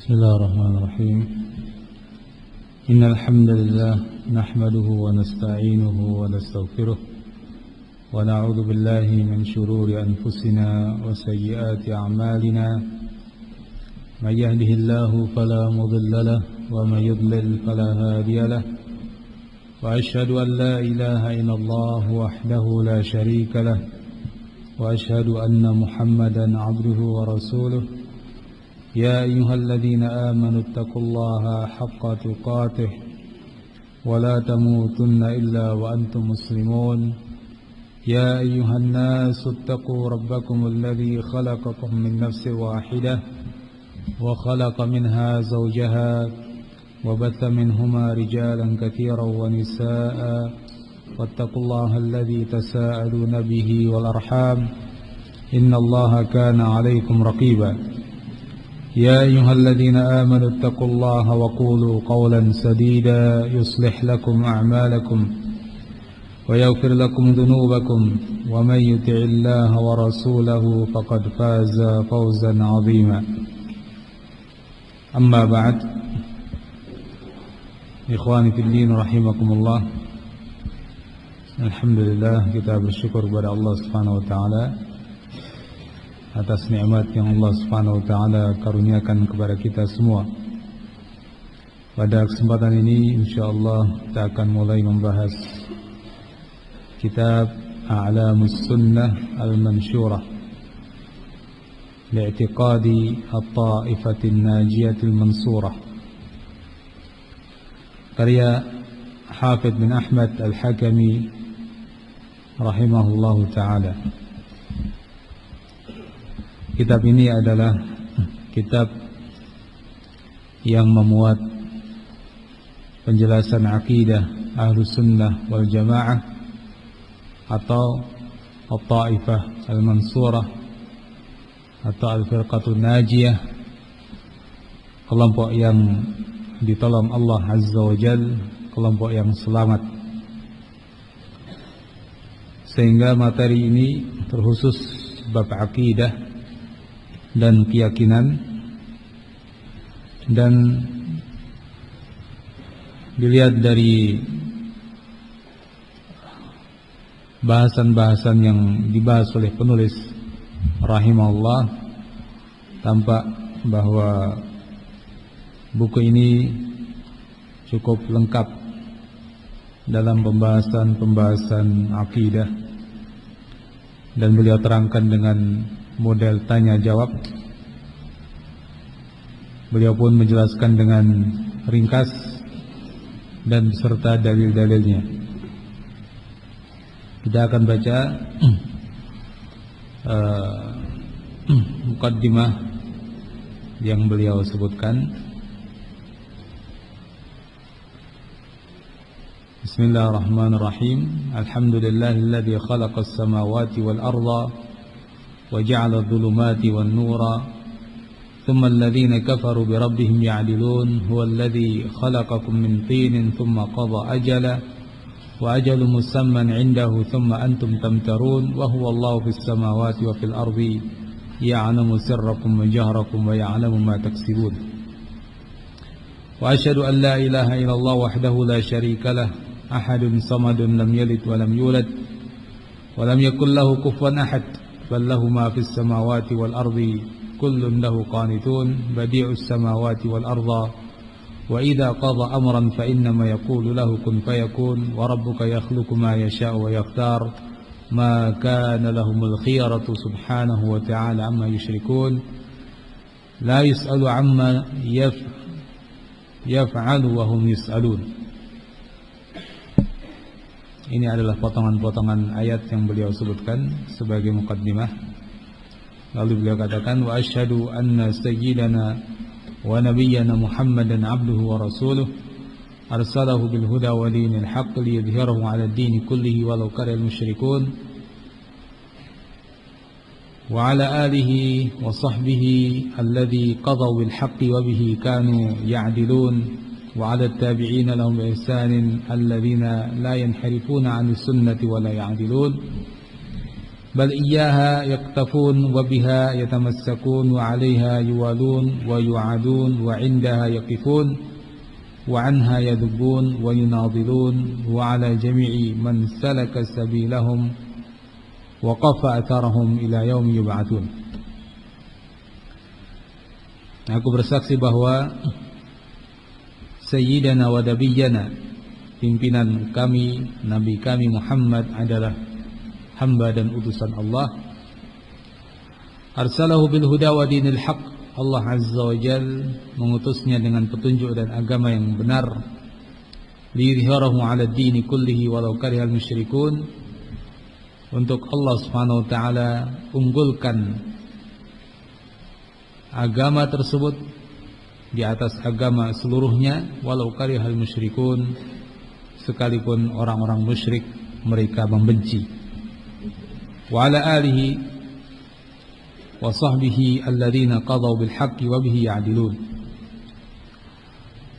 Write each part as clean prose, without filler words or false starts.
بسم الله الرحمن الرحيم إن الحمد لله نحمده ونستعينه ونستغفره ونعوذ بالله من شرور أنفسنا وسيئات أعمالنا من يهده الله فلا مضل له ومن يضلل فلا هادي له وأشهد أن لا إله إلا الله وحده لا شريك له وأشهد أن محمدا عبده ورسوله يا أيها الذين آمنوا اتقوا الله حق تقاته ولا تموتن إلا وأنتم مسلمون يا أيها الناس اتقوا ربكم الذي خلقكم من نفس واحدة وخلق منها زوجها وبث منهما رجالا كثيرا ونساء واتقوا الله الذي تساءلون به والأرحام إن الله كان عليكم رقيبا يا أيها الذين آمنوا اتقوا الله وقولوا قولا سديدا يصلح لكم أعمالكم ويغفر لكم ذنوبكم ومن يطع الله ورسوله فقد فاز فوزا عظيما أما بعد إخواني في الدين رحمكم الله Alhamdulillah, kita bersyukur kepada Allah Subhanahu wa taala atas nikmat yang Allah Subhanahu wa taala karuniakan kepada kita semua. Pada kesempatan ini insyaallah kita akan mulai membahas kitab A'lamus Sunnah Al-Mansyurah li'tiqadi at-ta'ifatin najiyatil mansurah, karya Hafidz bin Ahmad Al-Hakami rahimahullahu ta'ala. Kitab ini adalah kitab yang memuat penjelasan akidah Ahlus Sunnah wal Jamaah atau At-Ta'ifah Al-Mansurah atau Al-Firqatun Najiyah, kelompok yang ditolong Allah Azza wa Jalla, kelompok yang selamat. Sehingga materi ini terkhusus bab akidah dan keyakinan, dan dilihat dari bahasan-bahasan yang dibahas oleh penulis rahimahullah, tampak bahwa buku ini cukup lengkap dalam pembahasan akidah, dan beliau terangkan dengan model tanya jawab. Beliau pun menjelaskan dengan ringkas dan beserta dalil-dalilnya. Kita akan baca muqaddimah yang beliau sebutkan. Bismillahirrahmanirrahim. Alhamdulillahilladzi khalaqas samawati wal arda wa ja'ala adh-dhulumati wan nura thumma alladhina kafaru bi rabbihim ya'dilun huwallazi khalaqakum min tinin thumma qada ajala wa ajalun musamman 'indahu thumma antum tamtarun wa huwallahu fis samawati wa fil ardi ya'lamu sirrakum wa jahrakum wa ya'lamu ma taksibun. Wa asyhadu an la ilaha illallah wahdahu la syarika lah ahadun samadun lam yalid wa lam yulad wa lam yakul lahu kufuwan ahad bal lahu ma fis samawati wal ardi kullun lahu qanitun badi'us samawati wal arda wa idza qada amran fa innama yaqulu lahu kun fayakun wa rabbuka yakhluqu ma yasha'u wa yakhtar ma kana lahumul khiyaratu subhanahu wa ta'ala amma yushrikun la yus'alu amma yaf'alu wa hum yus'alun. Ini adalah potongan-potongan ayat yang beliau sebutkan sebagai muqaddimah. Lalu beliau katakan, wa asyhadu anna sayyidana wa nabiyyana Muhammadan abduhu wa rasuluh arsalahu bil huda wa dinil haqq liyudhhirahu 'ala ad-din kullihi walau karihal musyrikun wa 'ala alihi wa sahbihi alladhi qadaw bil haqqi wa bihi kanu ya'dilun وعلى التابعين لهم بإحسان الذين لا ينحرفون عن السنة ولا يعدلون bal iyyaha yaktafun wa biha yatamassakun wa 'alaiha yuwalun wa yu'adun wa 'indaha yaqifun wa 'anha yadhubun wa yunadilun wa 'ala jami'i man salaka sabilahum wa qafa atharahum ila yaumi yub'atsun. Aku bersaksi bahwa Sayyidana wa Nabiyyana, pimpinan kami, Nabi kami Muhammad adalah hamba dan utusan Allah. Arsalahu bil huda wa dinil haq. Allah Azza wa Jal mengutusnya dengan petunjuk dan agama yang benar. Liyudhhirahu 'ala ad-dini kullihi walau karihal musyrikun. Untuk Allah Subhanahu wa taala unggulkan agama tersebut di atas agama seluruhnya, walau karihal musyrikun, sekalipun orang-orang musyrik mereka membenci. Wa ala alihi wa sahbihi alladzina qadaw bil haqqi wa bihi ya'dilun.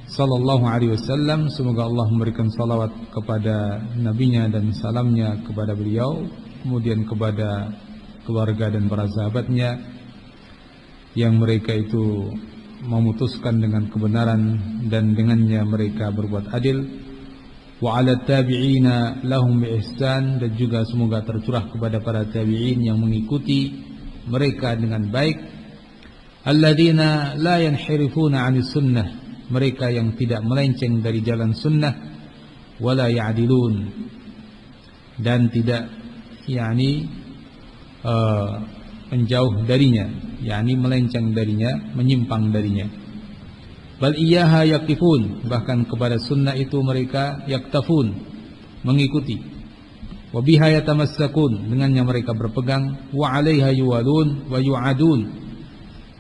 Sallallahu alaihi wasallam, semoga Allah memberikan salawat kepada nabinya dan salamnya kepada beliau, kemudian kepada keluarga dan para sahabatnya yang mereka itu memutuskan dengan kebenaran dan dengannya mereka berbuat adil. Wa 'ala tabi'ina lahum bi ihsan, dan juga semoga tercurah kepada para tabi'in yang mengikuti mereka dengan baik. Alladzina la yanhirifuna 'anis sunnah, mereka yang tidak melenceng dari jalan sunnah. Wala ya'dilun, dan tidak menjauh darinya, melenceng darinya, menyimpang darinya. Bal iyyaha yaqifun, bahkan kepada sunnah itu mereka yaktafun, mengikuti. Wa biha yatamassakun, dengannya mereka berpegang. Wa 'alaiha yuwalun wa yu'adun,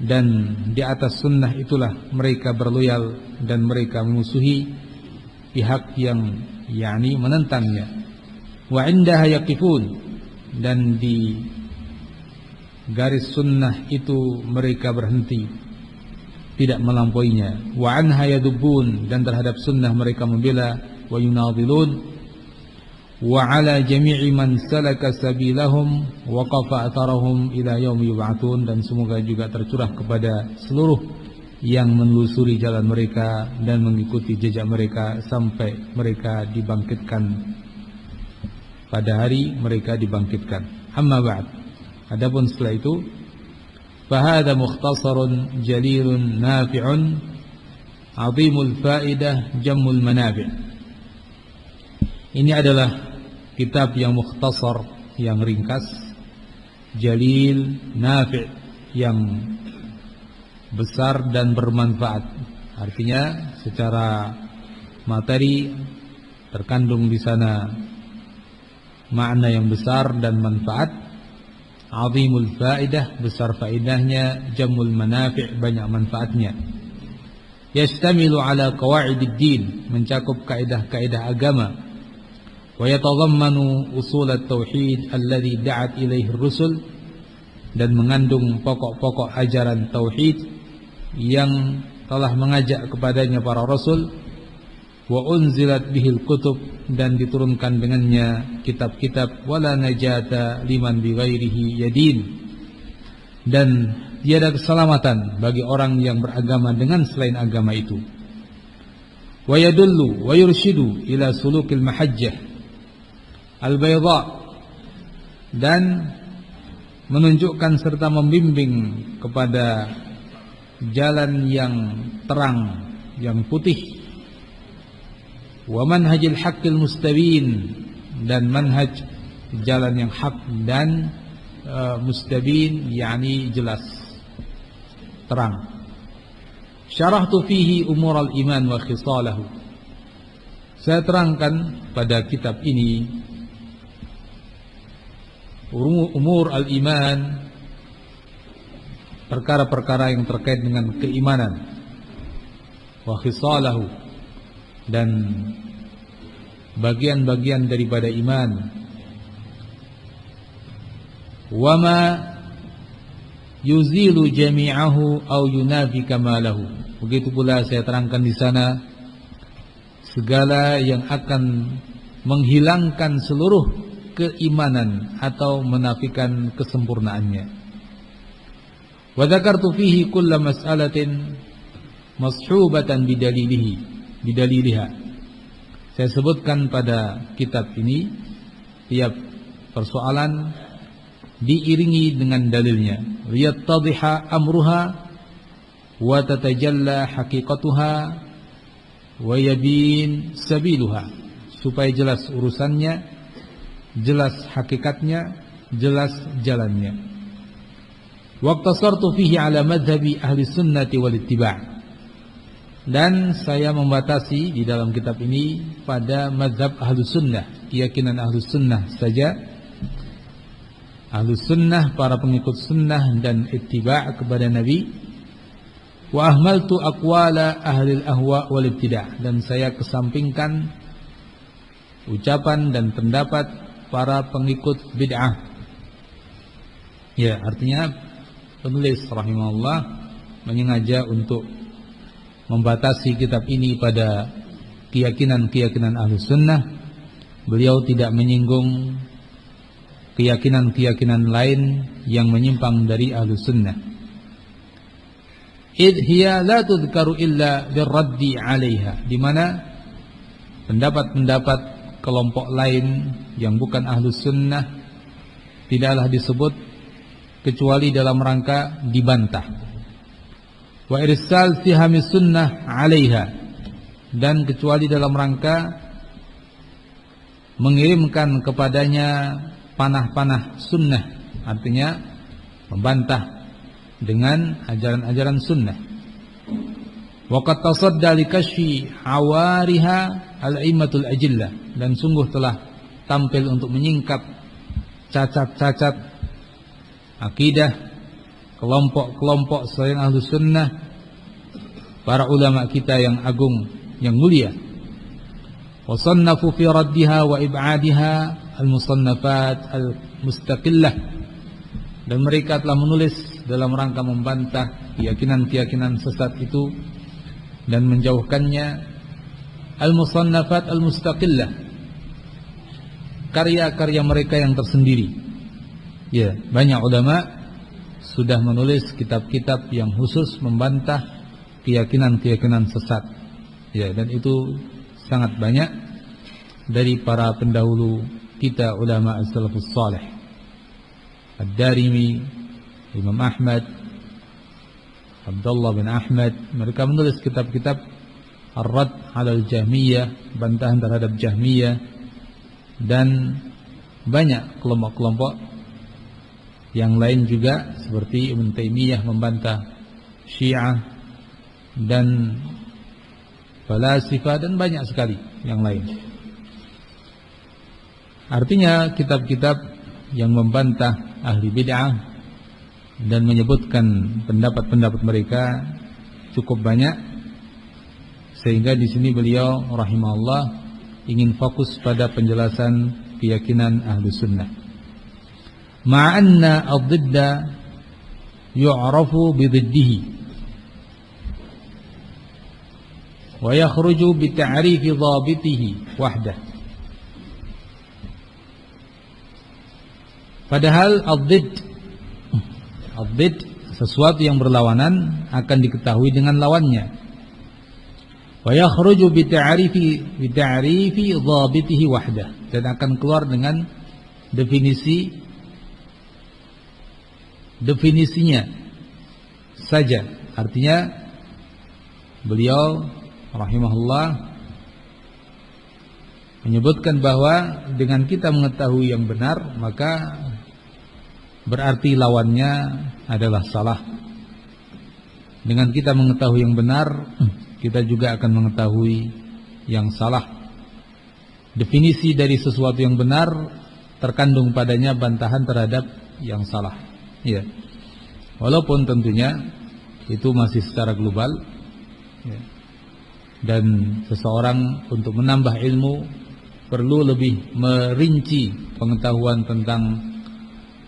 dan di atas sunnah itulah mereka berloyal dan mereka memusuhi pihak yang menentangnya. Wa 'indaha yaqifun, dan di garis sunnah itu mereka berhenti, tidak melampauinya. Wa 'anha yadubun, dan terhadap sunnah mereka membela. Wa yunadilun wa 'ala jami'i man salaka sabilahum wa qafa atharahum ila yaumi yub'atsun, dan semoga juga tercurah kepada seluruh yang menelusuri jalan mereka dan mengikuti jejak mereka sampai mereka dibangkitkan, pada hari mereka dibangkitkan. Amma ba'd, adapun setelah itu, fahada mukhtasarun jalilun nafi'un 'azimul fa'idah jammul manafi'. Ini adalah kitab yang mukhtasar, yang ringkas, jalil, nafi', yang besar dan bermanfaat. Artinya secara materi terkandung di sana makna yang besar dan manfaat. Azimul faidah, besar faidahnya. Jamul manafi', banyak manfaatnya. Yastamilu ala qawaidid din, mencakup kaidah-kaidah agama. Wa yatadhammanu usul at-tauhid alladhi da'at ilaihi ar-rusul, dan mengandung pokok-pokok ajaran tauhid yang telah mengajak kepadanya para rasul. Wa unzilat bihil kutub, dan diturunkan dengannya kitab-kitab. Wala najata liman bighairihi yadin, dan tiada keselamatan bagi orang yang beragama dengan selain agama itu. Wa yadullu wa yurshidu ila sulukil mahajjah al-bayda, dan menunjukkan serta membimbing kepada jalan yang terang, yang putih. Wa manhajil haqqil mustabin, dan manhaj jalan yang hak dan mustabin, jelas, terang. Syarahtu fihi umur al-iman wa khisalahu, saya terangkan pada kitab ini umur al-iman, perkara-perkara yang terkait dengan keimanan. Wa khisalahu, dan bagian-bagian daripada iman. Wa ma yuzilu jami'ahu aw yunafi kamalahu, begitu pula saya terangkan di sana segala yang akan menghilangkan seluruh keimanan atau menafikan kesempurnaannya. Wa dzakartu fihi kulla mas'alatin mashubatan bidaliliha. Saya sebutkan pada kitab ini tiap persoalan diiringi dengan dalilnya. Liyattadhiha amruha wa tatajalla haqiqatuha wa yabin sabiluha, supaya jelas urusannya, jelas hakikatnya, jelas jalannya. Waqtasartu fihi ala madhhabi ahli sunnati wal ittiba'. Dan saya membatasi di dalam kitab ini pada mazhab Ahlus Sunnah, keyakinan Ahlus Sunnah saja. Ahlus Sunnah, para pengikut sunnah dan ittiba' kepada Nabi. Wa ahmaltu aqwala ahli al-ahwa wal ibtida', dan saya kesampingkan ucapan dan pendapat para pengikut bid'ah. Ya, artinya penulis rahimahullah menyengaja untuk membatasi kitab ini pada keyakinan-keyakinan Ahlus Sunnah. Beliau tidak menyinggung keyakinan-keyakinan lain yang menyimpang dari Ahlus Sunnah. Idh hiya la tudhkaru illa birraddi 'alaiha, di mana pendapat-pendapat kelompok lain yang bukan Ahlus Sunnah tidaklah disebut kecuali dalam rangka dibantah. Wa irsal sihamis sunnah 'alaiha, dan kecuali dalam rangka mengirimkan kepadanya panah-panah sunnah, artinya membantah dengan ajaran-ajaran sunnah. Wa qad tasadda li kashfi awariha al-a'immatul ajillah, dan sungguh telah tampil untuk menyingkap cacat-cacat akidah kelompok-kelompok selain Ahlus Sunnah, para ulama kita yang agung, yang mulia. Wasannafu fi raddiha wa ib'adiha al-musannafat al-mustaqillah, dan mereka telah menulis dalam rangka membantah keyakinan-keyakinan sesat itu dan menjauhkannya. Al-musannafat al-mustaqillah, karya-karya mereka yang tersendiri. Ya, banyak ulama sudah menulis kitab-kitab yang khusus membantah keyakinan-keyakinan sesat. Ya, dan itu sangat banyak dari para pendahulu kita, ulama as-salafus salih. Ad-Darimi, Imam Ahmad, Abdullah bin Ahmad, mereka menulis kitab-kitab Ar-Rad 'alal Jahmiyah, bantahan terhadap Jahmiyah, dan banyak kelompok-kelompok yang lain juga seperti Ibn Taimiyah membantah Syiah dan falasifah, dan banyak sekali yang lain. Artinya kitab-kitab yang membantah ahli bid'ah dan menyebutkan pendapat-pendapat mereka cukup banyak, sehingga di sini beliau rahimahullah ingin fokus pada penjelasan keyakinan Ahlus Sunnah. Ma'anna ad-didda yu'rafu bididdihi wa yakhruju bita'rifi dhabitihi wahdah. Padahal ad-didd, sesuatu yang berlawanan akan diketahui dengan lawannya. Wa yakhruju bita'rifi dhabitihi wahdah, dan akan keluar dengan definisinya saja. Artinya beliau rahimahullah menyebutkan bahwa dengan kita mengetahui yang benar, maka berarti lawannya adalah salah. Dengan kita mengetahui yang benar, kita juga akan mengetahui yang salah. Definisi dari sesuatu yang benar terkandung padanya bantahan terhadap yang salah. Ya. Walaupun tentunya itu masih secara global, ya. Dan seseorang untuk menambah ilmu perlu lebih merinci pengetahuan tentang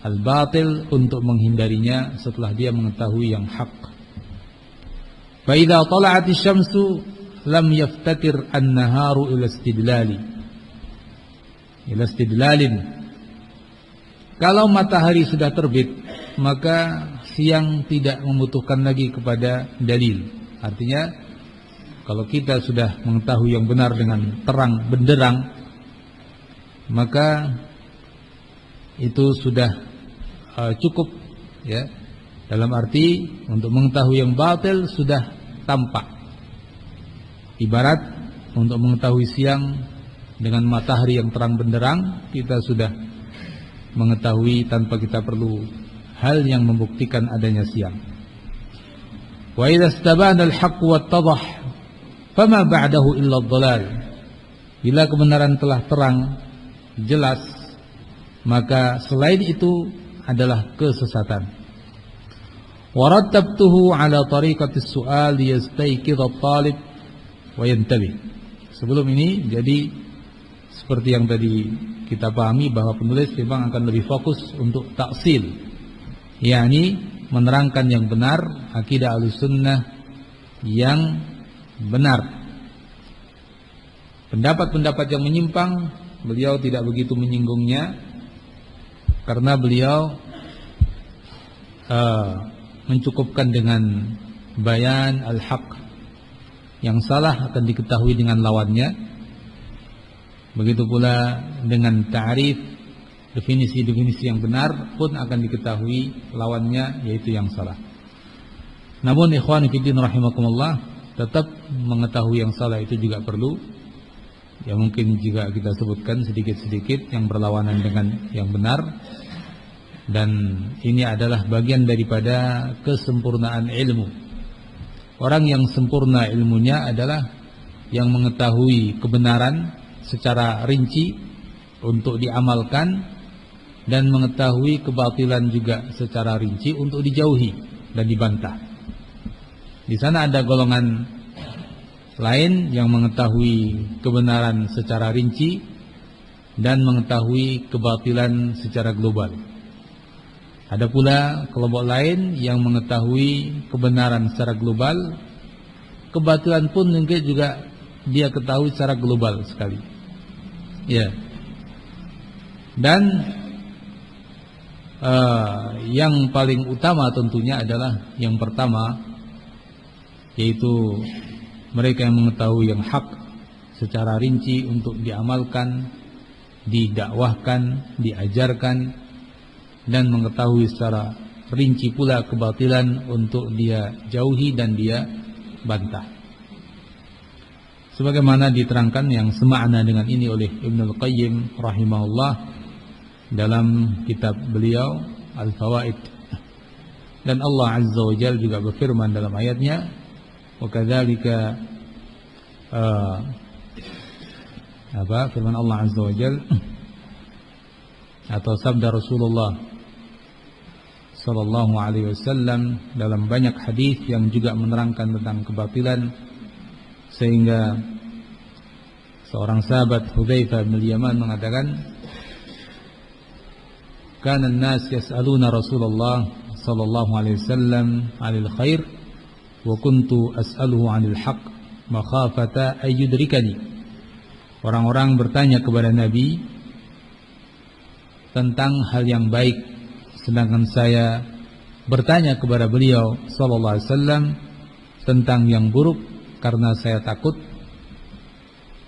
al-batil untuk menghindarinya setelah dia mengetahui yang hak. Fa idza tala'atis syamsu lam yaftakir an-naharu ila istidlalin Kalau matahari sudah terbit, maka siang tidak membutuhkan lagi kepada dalil. Artinya kalau kita sudah mengetahui yang benar dengan terang benderang, maka itu sudah cukup, ya. Dalam arti untuk mengetahui yang batil sudah tampak. Ibarat untuk mengetahui siang dengan matahari yang terang benderang, kita sudah mengetahui tanpa kita perlu hal yang membuktikan adanya siang. Wa idza istabana al-haqq wattadah fama ba'dahu illa ad-dhalal. Bila kebenaran telah terang jelas, maka selain itu adalah kesesatan. Wa rattabtuhu ala tariqati as-su'al liyastayqidha at-talib wa yantabih. Sebelum ini jadi seperti yang tadi kita pahami bahwa penulis memang akan lebih fokus untuk taksil, yakni menerangkan yang benar, akidah Ahlussunnah yang benar. Pendapat-pendapat yang menyimpang beliau tidak begitu menyinggungnya, karena beliau mencukupkan dengan bayan al-haq. Yang salah akan diketahui dengan lawannya. Begitu pula dengan ta'rif, definisi-definisi yang benar pun akan diketahui lawannya, yaitu yang salah. Namun ikhwan fillah rahimakumullah, tetap mengetahui yang salah itu juga perlu. Ya mungkin juga kita sebutkan sedikit-sedikit yang berlawanan dengan yang benar. Dan ini adalah bagian daripada kesempurnaan ilmu. Orang yang sempurna ilmunya adalah yang mengetahui kebenaran secara rinci untuk diamalkan, dan mengetahui kebatilan juga secara rinci untuk dijauhi dan dibantah. Di sana ada golongan lain yang mengetahui kebenaran secara rinci dan mengetahui kebatilan secara global. Ada pula kelompok lain yang mengetahui kebenaran secara global, kebatilan pun mungkin juga dia ketahui secara global sekali. Ya. Dan yang paling utama tentunya adalah yang pertama, yaitu mereka yang mengetahui yang hak secara rinci untuk diamalkan, didakwahkan, diajarkan, dan mengetahui secara rinci pula kebatilan untuk dia jauhi dan dia bantah. Sebagaimana diterangkan yang semakna dengan ini oleh Ibnul Qayyim rahimahullah dalam kitab beliau Al-Fawaid. Dan Allah Azza wa Jalla juga berfirman dalam ayatnya, wa kadzalika firman Allah Azza wa Jalla atau sabda Rasulullah sallallahu alaihi wasallam dalam banyak hadis yang juga menerangkan tentang kebatilan, sehingga seorang sahabat Hudzaifah bin Yaman mengatakan, kana an-nas yas'aluna Rasulullah sallallahu alaihi wasallam 'anil khair wa kuntu as'aluhu 'anil haqq makhafata ay yudrikani. Orang-orang bertanya kepada Nabi tentang hal yang baik, sedangkan saya bertanya kepada beliau sallallahu alaihi wasallam tentang yang buruk, karena saya takut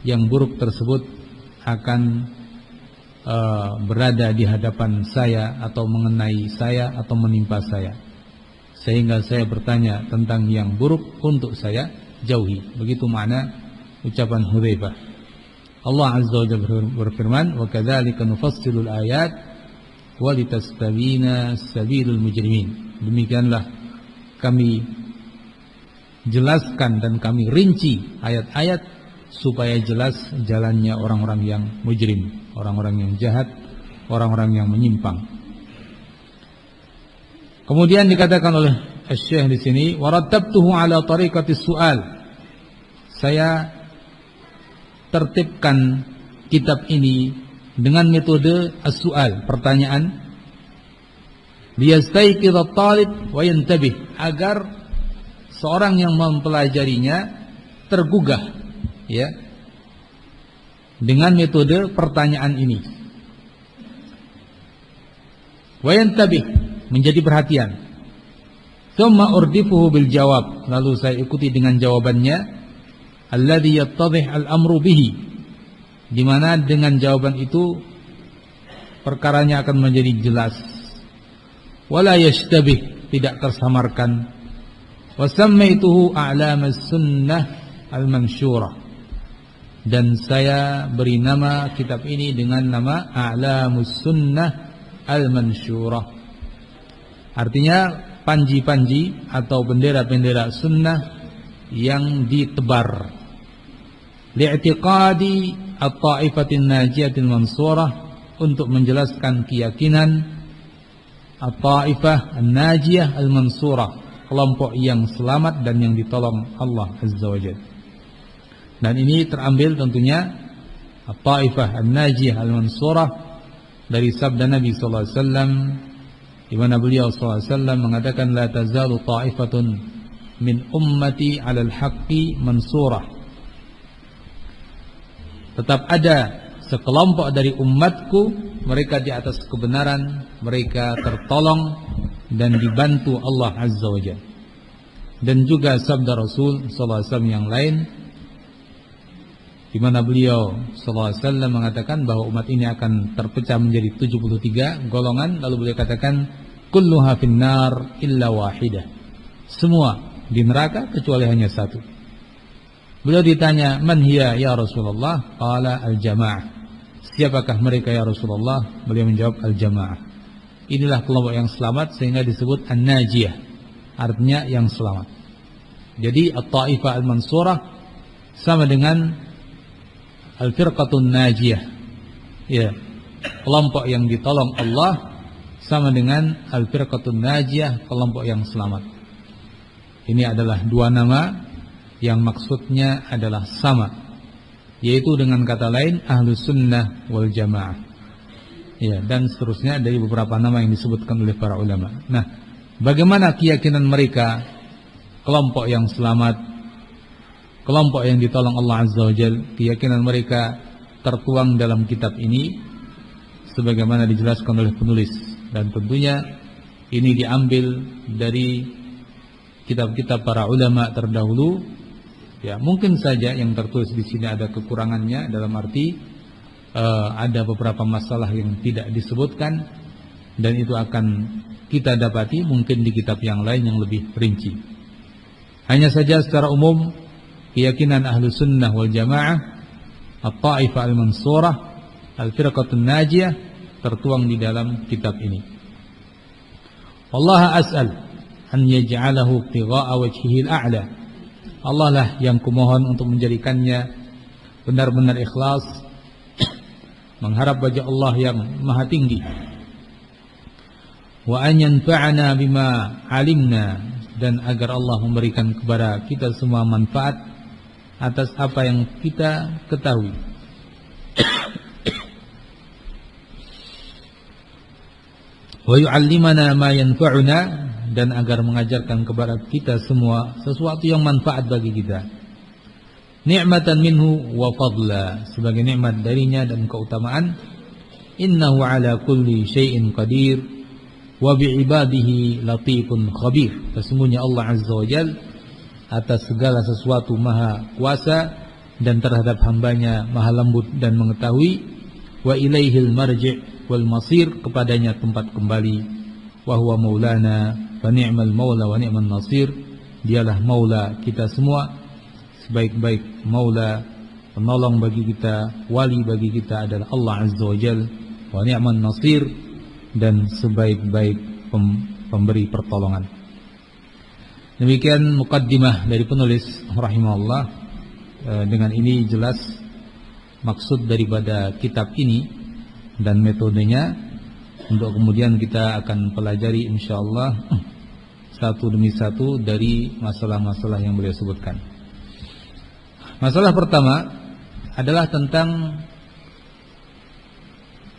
yang buruk tersebut akan berada di hadapan saya atau mengenai saya atau menimpa saya, sehingga saya bertanya tentang yang buruk untuk saya jauhi. Begitu makna ucapan Hudzaifah. Allah Azza wa Jalla berfirman, wa kadzalika nufassilul ayat wa litastabina sabilul mujrimin. Demikianlah kami jelaskan dan kami rinci ayat-ayat supaya jelas jalannya orang-orang yang mujrim, orang-orang yang jahat, orang-orang yang menyimpang. Kemudian dikatakan oleh Asy-Syaikh di sini, warattabtuhu ala tariqati su'al. Saya tertibkan kitab ini dengan metode as-su'al, pertanyaan, liyastayqidha at-talib wa yantabih, agar seorang yang mempelajarinya tergugah, ya, dengan metode pertanyaan ini. wa yantabih, menjadi perhatian. Tsumma urdifuhu bil jawab, lalu saya ikuti dengan jawabannya, alladhi yattadhih al-amru bihi, di mana dengan jawaban itu perkaranya akan menjadi jelas. Wala yashtabih, tidak tersamarkan. Wa sammaituhu a'lamas sunnah al-mansyurah, dan saya beri nama kitab ini dengan nama A'lamus Sunnah Al-Mansyurah. Artinya panji-panji atau bendera-bendera sunnah yang ditebar. Li'tiqadi at-ta'ifatin najiyatil mansurah, untuk menjelaskan keyakinan at-ta'ifah an-najiyah al-mansurah, kelompok yang selamat dan yang ditolong Allah Azza wa Jalla. Dan ini terambil tentunya at-ta'ifah an-najiyah al-mansurah dari sabda Nabi sallallahu alaihi wasallam, di mana beliau sallallahu alaihi wasallam mengatakan, la tazalu ta'ifatun min ummati 'alal haqqi mansurah. Tetap ada sekelompok dari umatku, mereka di atas kebenaran, mereka tertolong dan dibantu Allah Azza wa Jalla. Dan juga sabda Rasul sallallahu alaihi wasallam yang lain, di mana beliau sallallahu alaihi wasallam mengatakan bahwa umat ini akan terpecah menjadi 73 golongan, lalu beliau katakan kulluha finnar illa wahidah, semua di neraka kecuali hanya satu. Beliau ditanya, man hiya ya Rasulullah? Qala al-jamaah. Siapakah mereka ya Rasulullah? Beliau menjawab al-jamaah. Inilah kelompok yang selamat, sehingga disebut an-najiyah, artinya yang selamat. Jadi at-ta'ifah al-mansurah sama dengan al-firqatun najiyah, ya, kelompok yang ditolong Allah, sama dengan al-firqatun najiyah, kelompok yang selamat. Ini adalah dua nama yang maksudnya adalah sama, yaitu dengan kata lain ahlus sunnah wal jamaah, ya, dan seterusnya dari beberapa nama yang disebutkan oleh para ulama. Nah, bagaimana keyakinan mereka, kelompok yang selamat, kelompok yang ditolong Allah Azza wa Jalla? Keyakinan mereka tertuang dalam kitab ini sebagaimana dijelaskan oleh penulis, dan tentunya ini diambil dari kitab-kitab para ulama terdahulu. Ya, mungkin saja yang tertulis di sini ada kekurangannya, dalam arti ada beberapa masalah yang tidak disebutkan, dan itu akan kita dapati mungkin di kitab yang lain yang lebih rinci. Hanya saja secara umum keyakinan Ahlus Sunnah wal Jamaah, at-ta'ifah al-mansurah, al-firqatun najiyah, tertuang di dalam kitab ini. Allah as'al an yaj'alahu ibtigha'a wajhihil a'la. Allah lah yang kumohon untuk menjadikannya benar-benar ikhlas, mengharap wajah Allah yang maha tinggi. Wa an yanfa'ana bima 'alimna, dan agar Allah memberikan kepada kita semua manfaat atas apa yang kita ketahui. Wa yu'allimana ma yanfa'una, dan agar mengajarkan kepada kita semua sesuatu yang manfaat bagi kita. Ni'matan minhu wa fadla, sebagai nikmat darinya dan keutamaan. Innahu ala kulli syai'in qadir wa bi'ibadihi latifun khabir. Sesungguhnya Allah Azza wa Jalla atas segala sesuatu maha kuasa, dan terhadap hambanya maha lembut dan mengetahui. Wa ilaihil marji' wal masir, kepadanya tempat kembali. Wa huwa maulana wa ni'mal maula wa ni'man nasir, dialah maula kita semua, sebaik-baik maula, penolong bagi kita, wali bagi kita adalah Allah Azza wa Jalla, wa ni'man nasir, dan sebaik-baik pemberi pertolongan. Demikian muqaddimah dari penulis rahimahullah. Dengan ini jelas maksud daripada kitab ini dan metodenya, untuk kemudian kita akan pelajari insyaallah satu demi satu dari masalah-masalah yang beliau sebutkan. Masalah pertama adalah tentang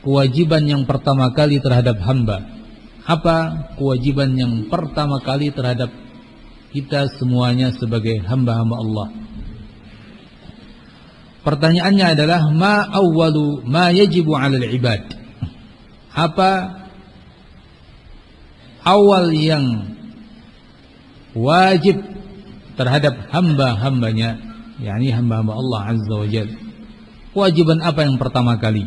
kewajiban yang pertama kali terhadap hamba. Apa kewajiban yang pertama kali terhadap kita semuanya sebagai hamba-hamba Allah? Pertanyaannya adalah ma awwalu ma yajibu 'alal ibad. Apa awal yang wajib terhadap hamba-hambanya, yakni hamba-hamba Allah Azza wa Jalla. Kewajiban apa yang pertama kali?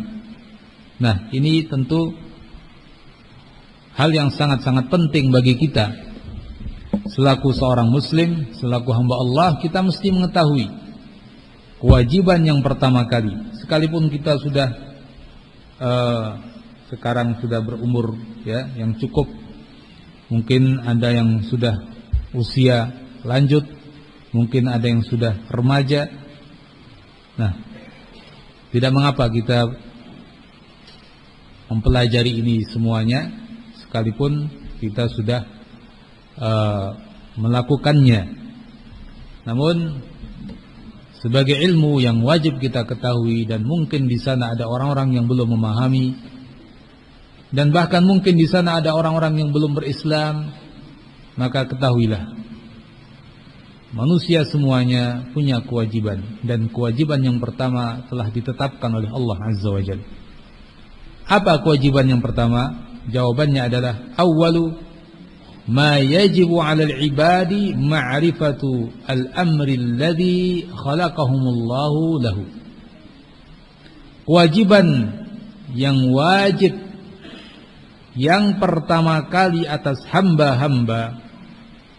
Nah, ini tentu hal yang sangat-sangat penting bagi kita. Selaku seorang muslim, selaku hamba Allah, kita mesti mengetahui kewajiban yang pertama kali. Sekalipun kita sudah sekarang sudah berumur ya yang cukup, mungkin ada yang sudah usia lanjut, mungkin ada yang sudah remaja. Nah, tidak mengapa kita mempelajari ini semuanya, sekalipun kita sudah melakukannya. Namun sebagai ilmu yang wajib kita ketahui, dan mungkin di sana ada orang-orang yang belum memahami, dan bahkan mungkin di sana ada orang-orang yang belum berislam, maka ketahuilah, manusia semuanya punya kewajiban, dan kewajiban yang pertama telah ditetapkan oleh Allah Azza wa Jalla. Apa kewajiban yang pertama? Jawabannya adalah awwalu ma yajibu 'alal 'ibadi ma'rifatu al-amri alladhi khalaqahumullahu lahu. Kewajiban yang wajib yang pertama kali atas hamba-hamba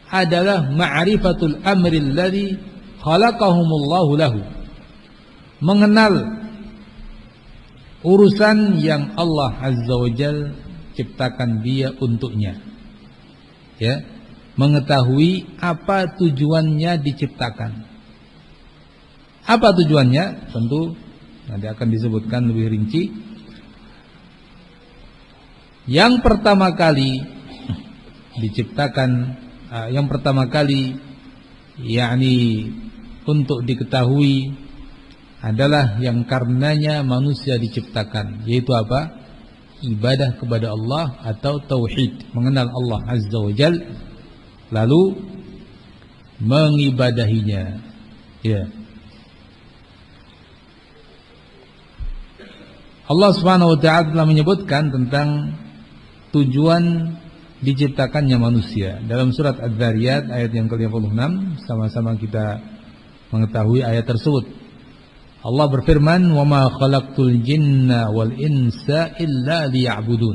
adalah ma'rifatul amri alladhi khalaqahumullahu lahu. Mengenal urusan yang Allah Azza wa Jalla ciptakan dia untuknya. Ya, mengetahui apa tujuannya diciptakan. Apa tujuannya? Tentu nanti akan disebutkan lebih rinci. Yang pertama kali diciptakan, yang pertama kali yakni untuk diketahui adalah yang karenanya manusia diciptakan, yaitu apa? Ibadah kepada Allah atau tauhid, mengenal Allah Azza wa Jalla lalu mengibadahinya. Ya. Allah Subhanahu wa taala telah menyebutkan tentang tujuan diciptakannya manusia dalam surat Az-Zariyat ayat yang ke-56. Sama-sama kita mengetahui ayat tersebut. Allah berfirman, "Wa ma khalaqtul jinna wal insa illa liya'budun."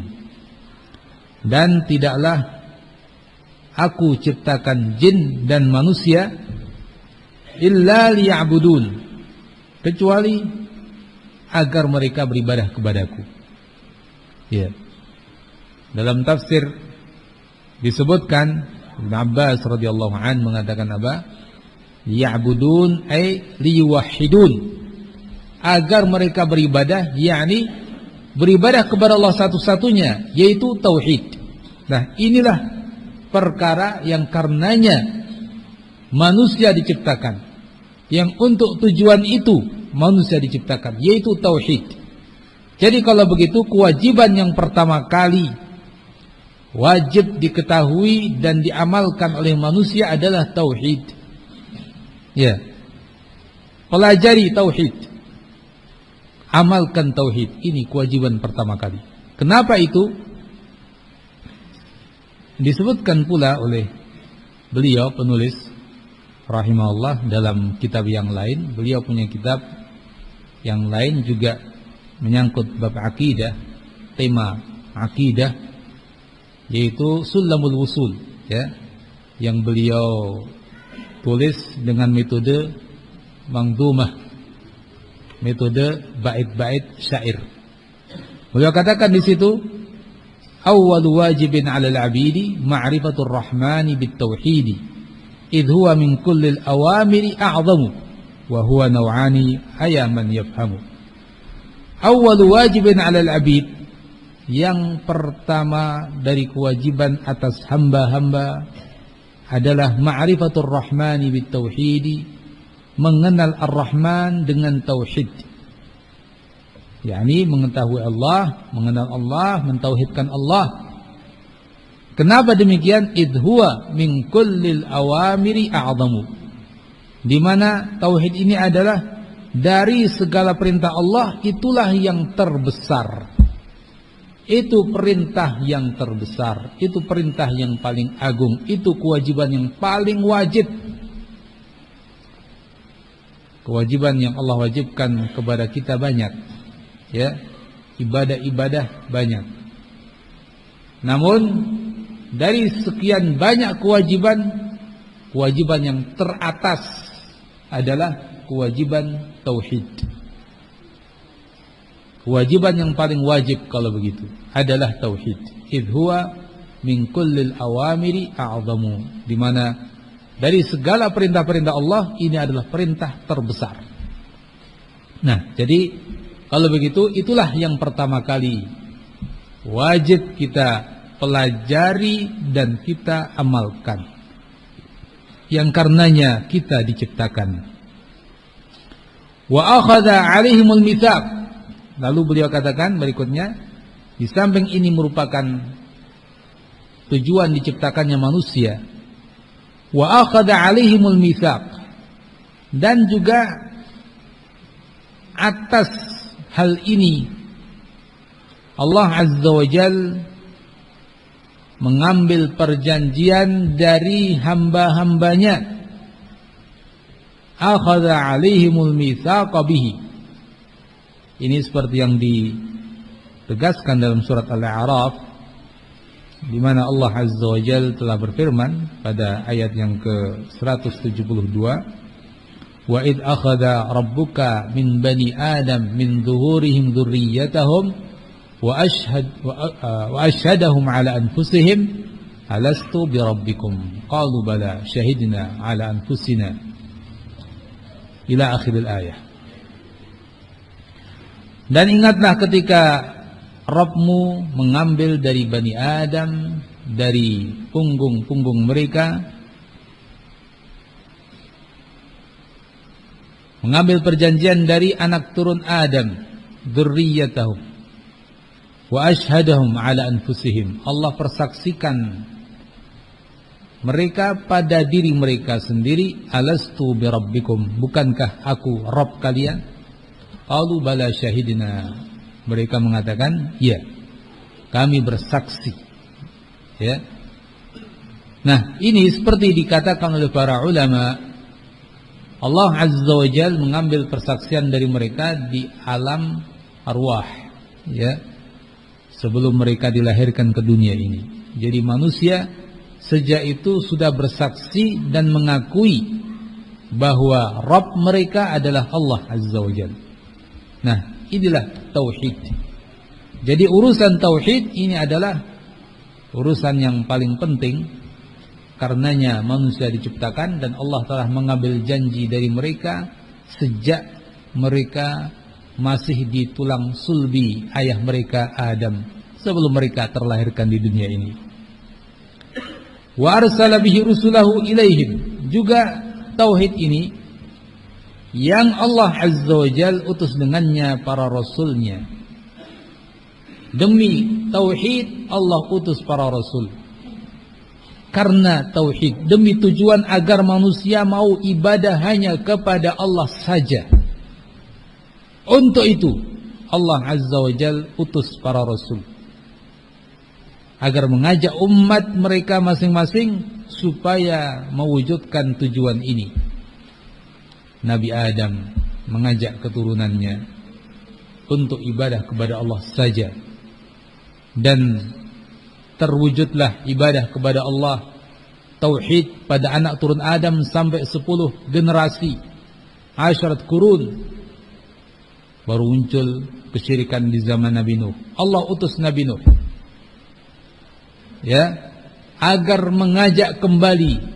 Dan tidaklah aku ciptakan jin dan manusia illa liya'budun, kecuali agar mereka beribadah kepadaku. Ya. Dalam tafsir disebutkan, Ibnu Abbas radhiyallahu anhu mengatakan apa? Liya'budun ay liyuwahhidun, agar mereka beribadah, yakni beribadah kepada Allah satu-satunya, yaitu tauhid. Nah, inilah perkara yang karenanya manusia diciptakan, yang untuk tujuan itu manusia diciptakan, yaitu tauhid. Jadi kalau begitu, kewajiban yang pertama kali wajib diketahui dan diamalkan oleh manusia adalah tauhid. Ya. Pelajari tauhid, amalkan tauhid, ini kewajiban pertama kali. Kenapa itu? Disebutkan pula oleh beliau penulis rahimahullah dalam kitab yang lain. Beliau punya kitab yang lain juga menyangkut bab akidah, tema akidah, yaitu Sulamul Wusul, ya, yang beliau tulis dengan metode mangdumah, metode bait-bait syair. Beliau katakan di situ, awwal wajibin 'alal 'abidi ma'rifatur rahmani bitauhid, idh huwa min kullil awamiri a'zamu wa huwa naw'ani ayaman yafhamu. Awwal wajibin 'alal 'abid, yang pertama dari kewajiban atas hamba-hamba adalah ma'rifatur rahmani bitauhid, mengenal Ar-Rahman dengan tauhid, yakni mengetahui Allah, mengenal Allah, mentauhidkan Allah. Kenapa demikian? Idh huwa min kullil awamiri a'zamu, di mana tauhid ini adalah dari segala perintah Allah itulah yang terbesar. Itu perintah yang terbesar, itu perintah yang paling agung, itu kewajiban yang paling wajib. Kewajiban yang Allah wajibkan kepada kita banyak, ya, ibadah-ibadah banyak. Namun dari sekian banyak kewajiban, kewajiban yang teratas adalah kewajiban tauhid. Kewajiban yang paling wajib kalau begitu adalah tauhid. Idh huwa min kullil awamiri a'zamu, di mana dari segala perintah-perintah Allah ini adalah perintah terbesar. Nah, jadi kalau begitu itulah yang pertama kali wajib kita pelajari dan kita amalkan, yang karenanya kita diciptakan. Wa akhadha 'alaihimul mitsaq. Lalu beliau katakan berikutnya, di samping ini merupakan tujuan diciptakannya manusia, wa akhadha 'alaihimul mitsaq, dan juga atas hal ini Allah Azza wa Jalla mengambil perjanjian dari hamba-hambanya. Akhadha 'alaihimul mitsaqa bihi. Ini seperti yang ditegaskan dalam surat Al-A'raf, di mana Allah Azza wa Jalla telah berfirman pada ayat yang ke-172, wa id akhadha rabbuka min bani adam min zuhurihim dzurriyyatahum wa ashhadahum ala anfusihim alastu birabbikum qalu bala syahidna ala anfusina ila akhiril ayah. Dan ingatlah ketika Rabbmu mengambil dari Bani Adam, dari punggung-punggung mereka, mengambil perjanjian dari anak turun Adam, dzurriyyatahum, wa ashhadahum ala anfusihim. Allah persaksikan mereka pada diri mereka sendiri, alastu birabbikum, bukankah aku Rabb kalian? Qalu bala syahidina. Mereka mengatakan, ya, kami bersaksi. Ya. Nah, ini seperti dikatakan oleh para ulama, Allah Azza wa Jalla mengambil persaksian dari mereka di alam arwah, ya, sebelum mereka dilahirkan ke dunia ini. Jadi manusia sejak itu sudah bersaksi dan mengakui bahwa Rabb mereka adalah Allah Azza wa Jalla. Nah, inilah tauhid. Jadi urusan tauhid ini adalah urusan yang paling penting, karenanya manusia diciptakan dan Allah telah mengambil janji dari mereka sejak mereka masih di tulang sulbi ayah mereka Adam, sebelum mereka terlahirkan di dunia ini. Wa arsala bihi rusulahu ilaihim. Juga tauhid ini yang Allah Azza wa Jalla utus dengannya para rasulnya. Demi tauhid Allah utus para rasul. Karena tauhid, demi tujuan agar manusia mau ibadah hanya kepada Allah saja. Untuk itu Allah Azza wa Jalla utus para rasul, agar mengajak umat mereka masing-masing supaya mewujudkan tujuan ini. Nabi Adam mengajak keturunannya untuk ibadah kepada Allah saja, dan terwujudlah ibadah kepada Allah, tauhid pada anak turun Adam sampai 10 generasi, asyarat kurun. Baru muncul kesyirikan di zaman Nabi Nuh. Allah utus Nabi Nuh, ya, agar mengajak kembali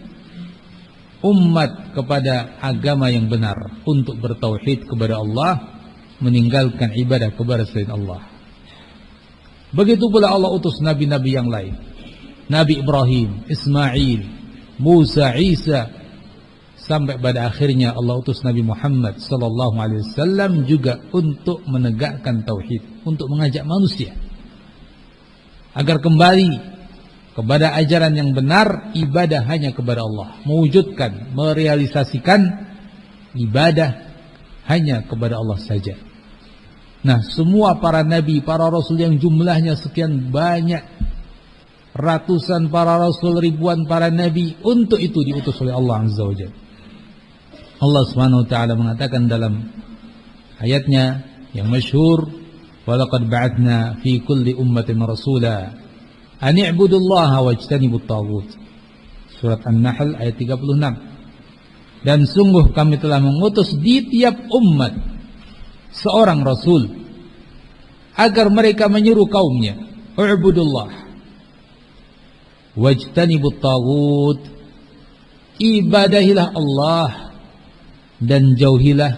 umat kepada agama yang benar, untuk bertauhid kepada Allah, meninggalkan ibadah kepada selain Allah. Begitu pula Allah utus nabi-nabi yang lain, Nabi Ibrahim, Ismail, Musa, Isa, sampai pada akhirnya Allah utus Nabi Muhammad sallallahu alaihi wasallam juga untuk menegakkan tauhid, untuk mengajak manusia agar kembali kepada ajaran yang benar, ibadah hanya kepada Allah, mewujudkan, merealisasikan ibadah hanya kepada Allah saja. Nah, semua para nabi, para rasul yang jumlahnya sekian banyak, ratusan para rasul, ribuan para nabi, untuk itu diutus oleh Allah Azza wa Jalla. Allah Subhanahu wa taala mengatakan dalam ayatnya yang masyhur, "Walaqad ba'atsna fi kulli ummatin rasula an i'budullaha wajtanibut taghut." Surat An-Nahl ayat 36. Dan sungguh kami telah mengutus di tiap umat seorang rasul agar mereka menyeru kaumnya, "U'budullah wajtanibut taghut." Ibadahilah Allah dan jauhilah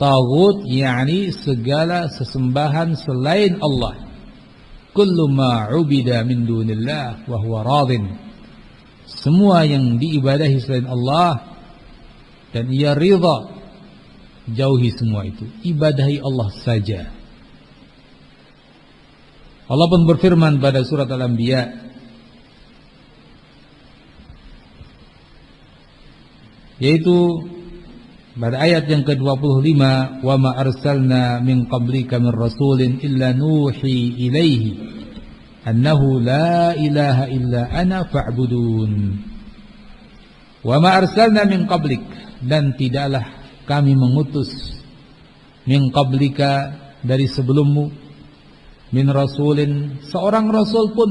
taghut, yakni segala sesembahan selain Allah. Kullu ma 'ubida min dunillah wa huwa radin. Semua yang diibadahi selain Allah dan ia ridha, jauhi semua itu. Ibadahi Allah saja. Allah pun berfirman pada surat Al-Anbiya, yaitu pada ayat yang ke-25, "Wa ma arsalna min qablika min rasulin illa nuhi ilaihi annahu la ilaha illa ana fa'budun." Wa ma arsalna min qablik, dan tidaklah kami mengutus min qablika, dari sebelummu, min rasulin, seorang rasul pun,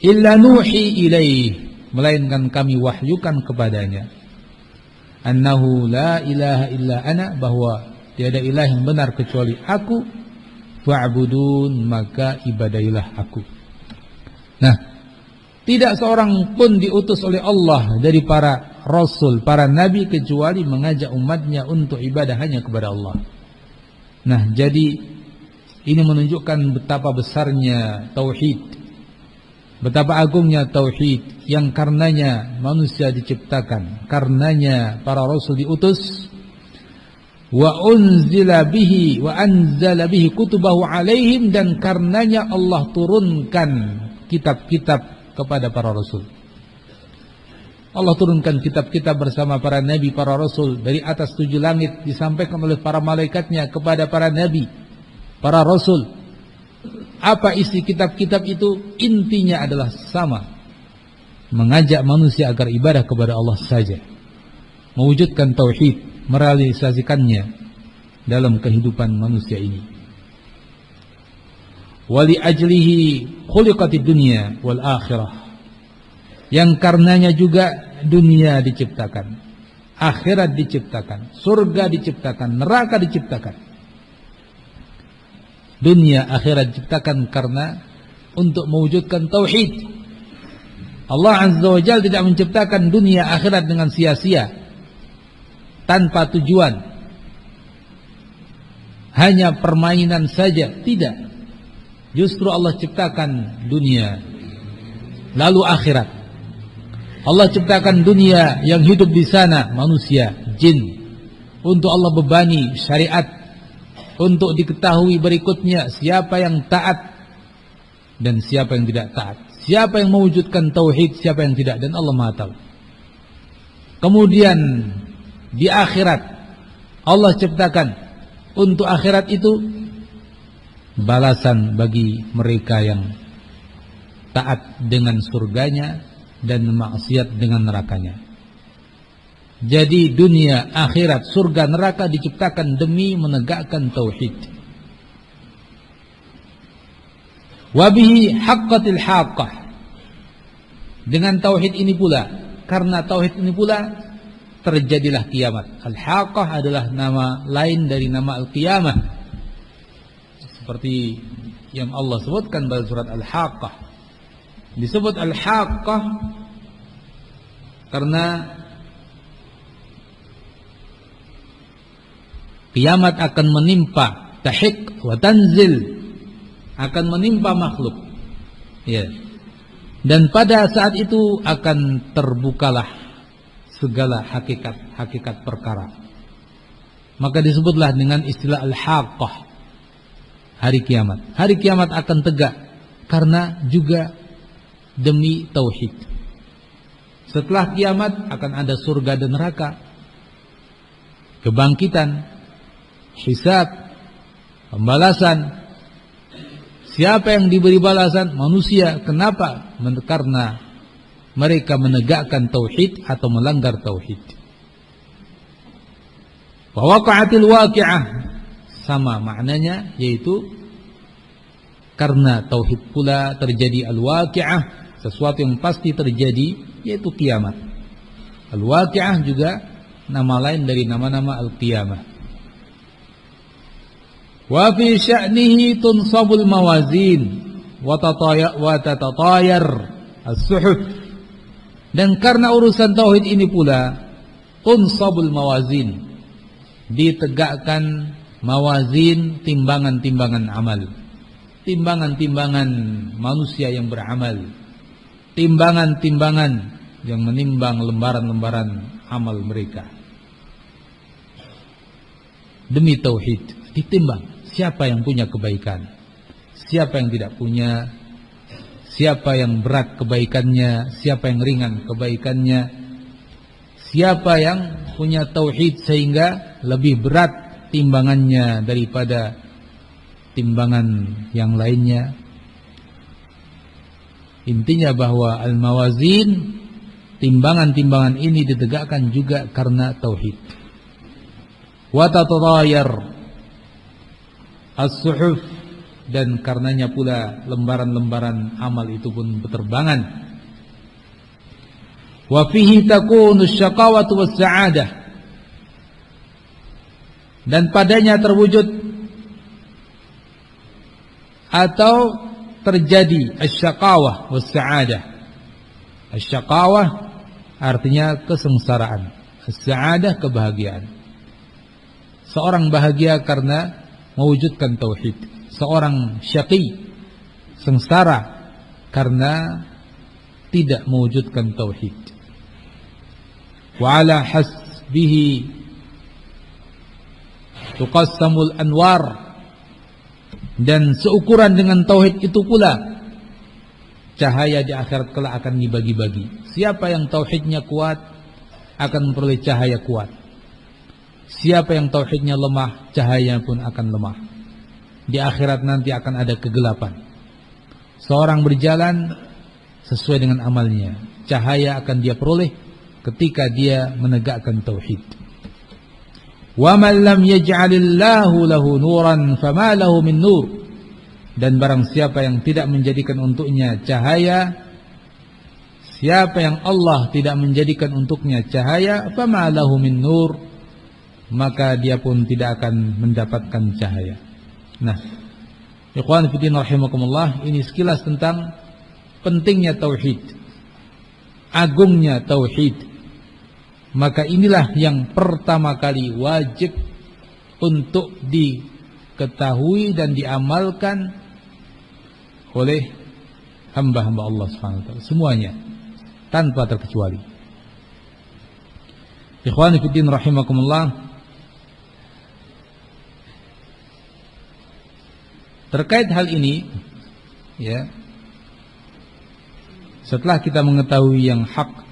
illa nuhi ilaih, melainkan kami wahyukan kepadanya, annahu la ilaha illa ana, bahwa tiada ilah yang benar kecuali aku, fa'budun, maka ibadailah aku. Nah, tidak seorang pun diutus oleh Allah dari para rasul, para nabi, kecuali mengajak umatnya untuk ibadah hanya kepada Allah. Nah, jadi ini menunjukkan betapa besarnya tauhid, betapa agungnya tauhid, yang karenanya manusia diciptakan, karenanya para rasul diutus, wa unzila bihi wa anzala bihi kutubahu alaihim, dan karenanya Allah turunkan kitab-kitab kepada para rasul. Allah turunkan kitab-kitab bersama para nabi, para rasul, dari atas 7 langit, disampaikan oleh para malaikatnya kepada para nabi, para rasul. Apa isi kitab-kitab itu? Intinya adalah sama, mengajak manusia agar ibadah kepada Allah saja, mewujudkan tauhid, merealisasikannya dalam kehidupan manusia ini. Wali ajlihi khuliqatid dunya wal akhirah, yang karenanya juga dunia diciptakan, akhirat diciptakan, surga diciptakan, neraka diciptakan. Dunia akhirat diciptakan karena untuk mewujudkan tauhid. Allah Azza wa Jalla tidak menciptakan dunia akhirat dengan sia-sia, tanpa tujuan, hanya permainan saja. Tidak. Justru Allah ciptakan dunia, lalu akhirat. Allah ciptakan dunia, yang hidup di sana manusia, jin, untuk Allah bebani syariat, untuk diketahui berikutnya siapa yang taat dan siapa yang tidak taat, siapa yang mewujudkan tauhid, siapa yang tidak, dan Allah Maha tahu. Kemudian di akhirat Allah ciptakan untuk akhirat itu balasan bagi mereka yang taat dengan surganya dan maksiat dengan nerakanya. Jadi dunia, akhirat, surga, neraka diciptakan demi menegakkan tauhid. Wabihi haqqatil haqqah, dengan tauhid ini pula, karena tauhid ini pula terjadilah kiamat. Al-haqqah adalah nama lain dari nama al-qiyamah, seperti yang Allah sebutkan pada surat Al-Haqqah. Disebut Al-Haqqah karena kiamat akan menimpa, tahiq wa tanzil, akan menimpa makhluk, ya. Dan pada saat itu akan terbukalah segala hakikat perkara. Maka disebutlah dengan istilah Al-Haqqah, hari kiamat. Hari kiamat akan tegak karena juga demi tauhid. Setelah kiamat akan ada surga dan neraka, kebangkitan, hisab, Pembalasan. Siapa yang diberi balasan? Manusia. Kenapa? Karena mereka menegakkan tauhid atau melanggar tauhid. Wa waqa'atil waqi'ah, sama maknanya, yaitu karena tauhid pula terjadi al-waqi'ah, sesuatu yang pasti terjadi, yaitu kiamat. Al-waqi'ah juga nama lain dari nama-nama al-qiyamah. Wa fi sya'nihi tunsabul mawazin wa tatatayar as-suhuf. Dan karena urusan tauhid ini pula tunsabul mawazin, ditegakkan mawazin, timbangan-timbangan amal, timbangan-timbangan manusia yang beramal, timbangan-timbangan yang menimbang lembaran-lembaran amal mereka. Demi tauhid ditimbang. Siapa yang punya kebaikan, siapa yang tidak punya, siapa yang berat kebaikannya, siapa yang ringan kebaikannya, siapa yang punya tauhid sehingga lebih berat timbangannya daripada timbangan yang lainnya. Intinya bahwa al-mawazin, timbangan-timbangan ini ditegakkan juga karena tauhid. Wa tatatayar as-suhuf, dan karenanya pula lembaran-lembaran amal itu pun berterbangan. Wa fihi takunu syaqawatu was-sa'adah, dan padanya terwujud atau terjadi asyaqawah was-sa'adah. Asyaqawah artinya kesengsaraan, as-sa'adah kebahagiaan. Seorang bahagia karena mewujudkan tauhid. Seorang syaqi, sengsara karena tidak mewujudkan tauhid. Wa ala hasbihi tuqassamul anwar, dan seukuran dengan tauhid itu pula cahaya di akhirat kelak akan dibagi-bagi. Siapa yang tauhidnya kuat akan memperoleh cahaya kuat. Siapa yang tauhidnya lemah, cahayanya pun akan lemah. Di akhirat nanti akan ada kegelapan. Seorang berjalan sesuai dengan amalnya. Cahaya akan dia peroleh ketika dia menegakkan tauhid. Wa man lam yaj'alillahu lahu nuran fama lahu min nur. Dan barang siapa yang tidak menjadikan untuknya cahaya, siapa yang Allah tidak menjadikan untuknya cahaya, fama lahu min nur, maka dia pun tidak akan mendapatkan cahaya. Nah, ikhwan fillah rahimakumullah, ini sekilas tentang pentingnya tauhid, agungnya tauhid. Maka inilah yang pertama kali wajib untuk diketahui dan diamalkan oleh hamba-hamba Allah Subhanahu wa taala semuanya tanpa terkecuali. Ikhwan fillah rahimakumullah, terkait hal ini, ya, setelah kita mengetahui yang hak,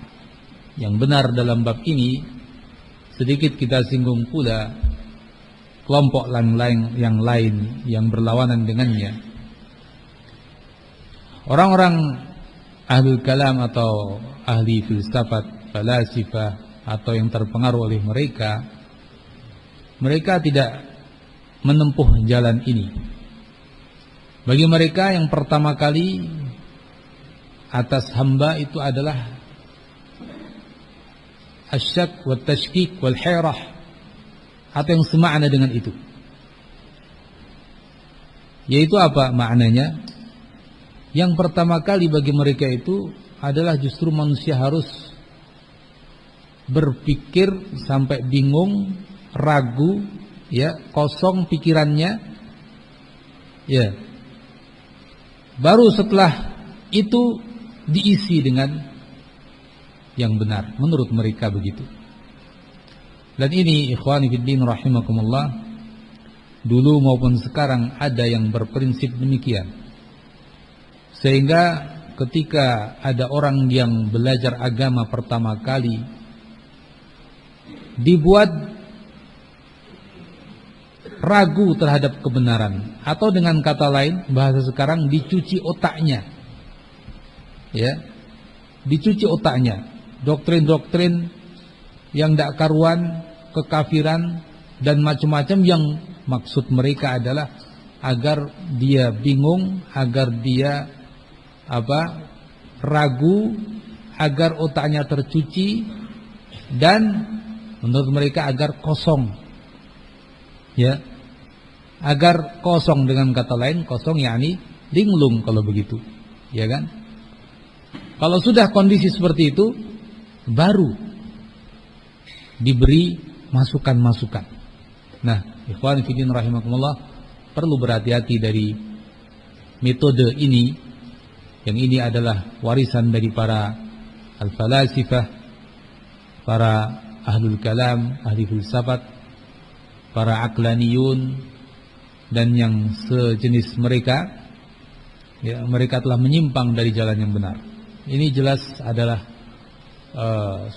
yang benar dalam bab ini, sedikit kita singgung pula kelompok yang lain yang berlawanan dengannya. Orang-orang ahli kalam atau ahli filsafat, falasifah, atau yang terpengaruh oleh mereka tidak menempuh jalan ini. Bagi mereka yang pertama kali atas hamba itu adalah asyak wa tashkik wal hairah, atau yang semakna dengan itu. Yaitu apa maknanya? Yang pertama kali bagi mereka itu adalah justru manusia harus berpikir sampai bingung, ragu, ya, kosong pikirannya, ya. Baru setelah itu diisi dengan yang benar, menurut mereka begitu. Dan ini ikhwani fiddin rahimakumullah, dulu maupun sekarang ada yang berprinsip demikian. Sehingga ketika ada orang yang belajar agama pertama kali, dibuat ragu terhadap kebenaran, atau dengan kata lain bahasa sekarang dicuci otaknya. Ya. Dicuci otaknya. Doktrin-doktrin yang tidak karuan, kekafiran dan macam-macam yang maksud mereka adalah agar dia bingung, agar dia ragu, agar otaknya tercuci, dan menurut mereka agar kosong. Ya. Agar kosong, dengan kata lain kosong yakni linglung kalau begitu. Ya kan? Kalau sudah kondisi seperti itu baru diberi masukan-masukan. Nah, ikhwan fillah rahimakumullah, perlu berhati-hati dari metode ini. Yang ini adalah warisan dari para al-falasifah, para ahlul kalam, ahli filsafat, para aqlaniyun dan yang sejenis mereka. Ya, mereka telah menyimpang dari jalan yang benar. Ini jelas adalah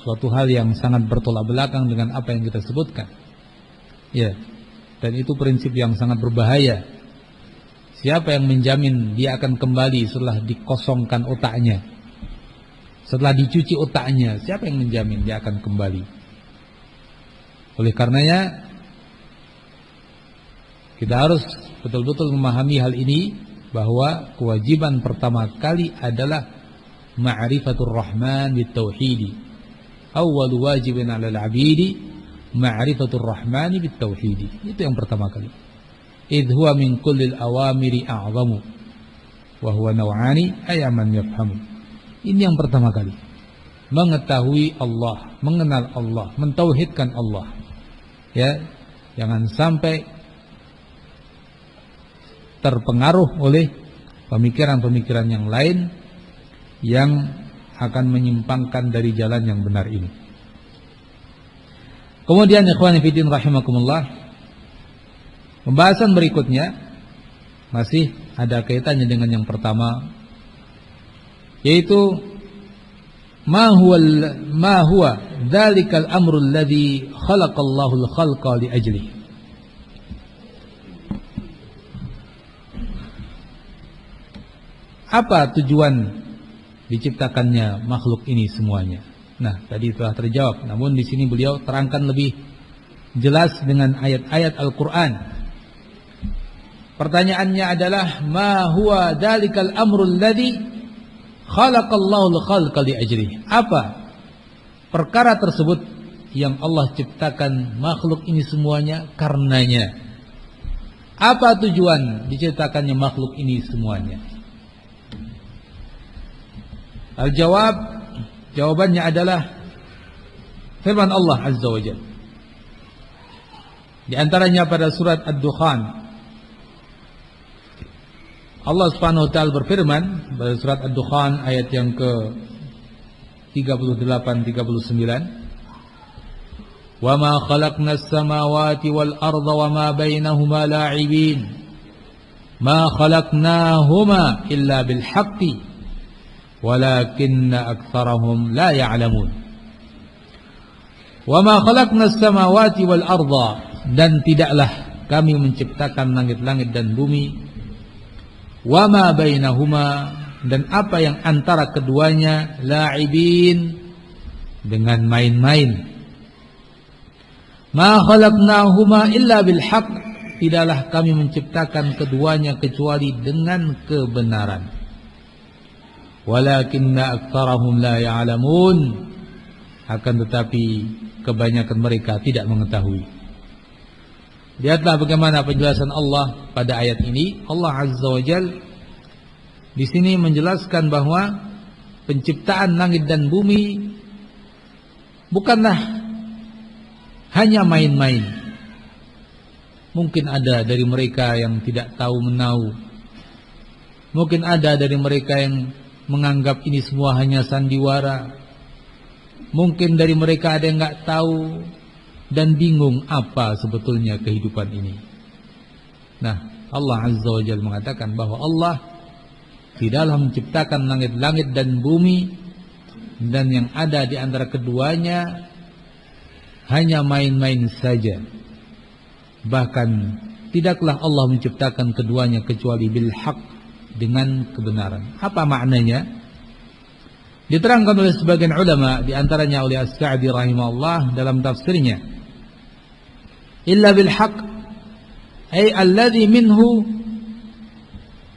suatu hal yang sangat bertolak belakang dengan apa yang kita sebutkan. Ya. Dan itu prinsip yang sangat berbahaya. Siapa yang menjamin dia akan kembali setelah dikosongkan otaknya, setelah dicuci otaknya? Siapa yang menjamin dia akan kembali? Oleh karenanya kita harus betul-betul memahami hal ini, bahwa kewajiban pertama kali adalah ma'rifatur rahman bitauhid. Awwal wajibin 'alal 'abidi ma'rifatur rahmani bitauhid. Itu yang pertama kali. Idh huwa min kullil awamiri a'zamu wa huwa naw'ani ayaman yafhamu. Ini yang pertama kali. Mengetahui Allah, mengenal Allah, mentauhidkan Allah. Ya, jangan sampai terpengaruh oleh pemikiran-pemikiran yang lain yang akan menyimpangkan dari jalan yang benar ini. Kemudian ikhwan fillah rahimakumullah, pembahasan berikutnya masih ada kaitannya dengan yang pertama, yaitu ma huwa dzalikal amru alladzi khalaqallahu al-khalqa li ajlihi. Apa tujuan diciptakannya makhluk ini semuanya? Nah, tadi telah terjawab, namun di sini beliau terangkan lebih jelas dengan ayat-ayat Al-Qur'an. Pertanyaannya adalah ma huwa dzalikal amrul ladzi khalaqallahu al-khalqa li ajlihi. Apa perkara tersebut yang Allah ciptakan makhluk ini semuanya karenanya? Apa tujuan diciptakannya makhluk ini semuanya? Jawabannya adalah firman Allah Azza wa Jalla. Di antaranya pada surat Ad-Dukhan, Allah Subhanahu wa taala berfirman pada surat Ad-Dukhan ayat yang ke 38-39, "Wa ma khalaqnas samawati wal arda wa ma bainahuma la'ibin, ma khalaqnahuma illa bil haqqi walakinna aktsarahum la ya'lamun." Wa ma khalaqnas samawati wal arda, dan tidaklah kami menciptakan langit-langit dan bumi, wa ma bainahuma, dan apa yang antara keduanya, la'ibin, dengan main-main. Ma khalaqnahuma illa bil haqq, tidaklah kami menciptakan keduanya kecuali dengan kebenaran. Walakinna aktsarahum la ya'lamun, akan tetapi kebanyakan mereka tidak mengetahui. Lihatlah bagaimana penjelasan Allah pada ayat ini. Allah Azza wa Jalla di sini menjelaskan bahwa penciptaan langit dan bumi bukanlah hanya main-main. Mungkin ada dari mereka yang tidak tahu menahu. Mungkin ada dari mereka yang menganggap ini semua hanya sandiwara. Mungkin dari mereka ada yang enggak tahu dan bingung apa sebetulnya kehidupan ini. Nah, Allah Azza wa Jalla mengatakan bahwa Allah tidaklah menciptakan langit-langit dan bumi dan yang ada di antara keduanya hanya main-main saja. Bahkan tidaklah Allah menciptakan keduanya kecuali bil haq, dengan kebenaran. Apa maknanya? Diterangkan oleh sebagian ulama, di antaranya oleh As-Sa'di rahimahullah dalam tafsirnya. Illa bil haq ay alladhi minhu,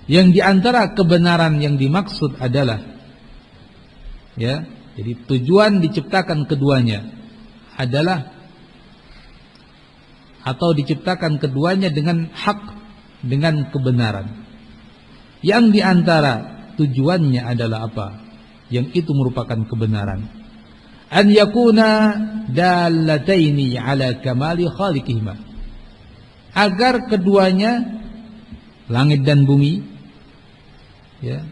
yang di antara kebenaran yang dimaksud adalah, ya, jadi tujuan diciptakan keduanya adalah, atau diciptakan keduanya dengan hak, dengan kebenaran. Yang di antara tujuannya adalah apa? Yang itu merupakan kebenaran. An yakuna dallataini ala kamali khaliqihima, agar keduanya, langit dan bumi, ya,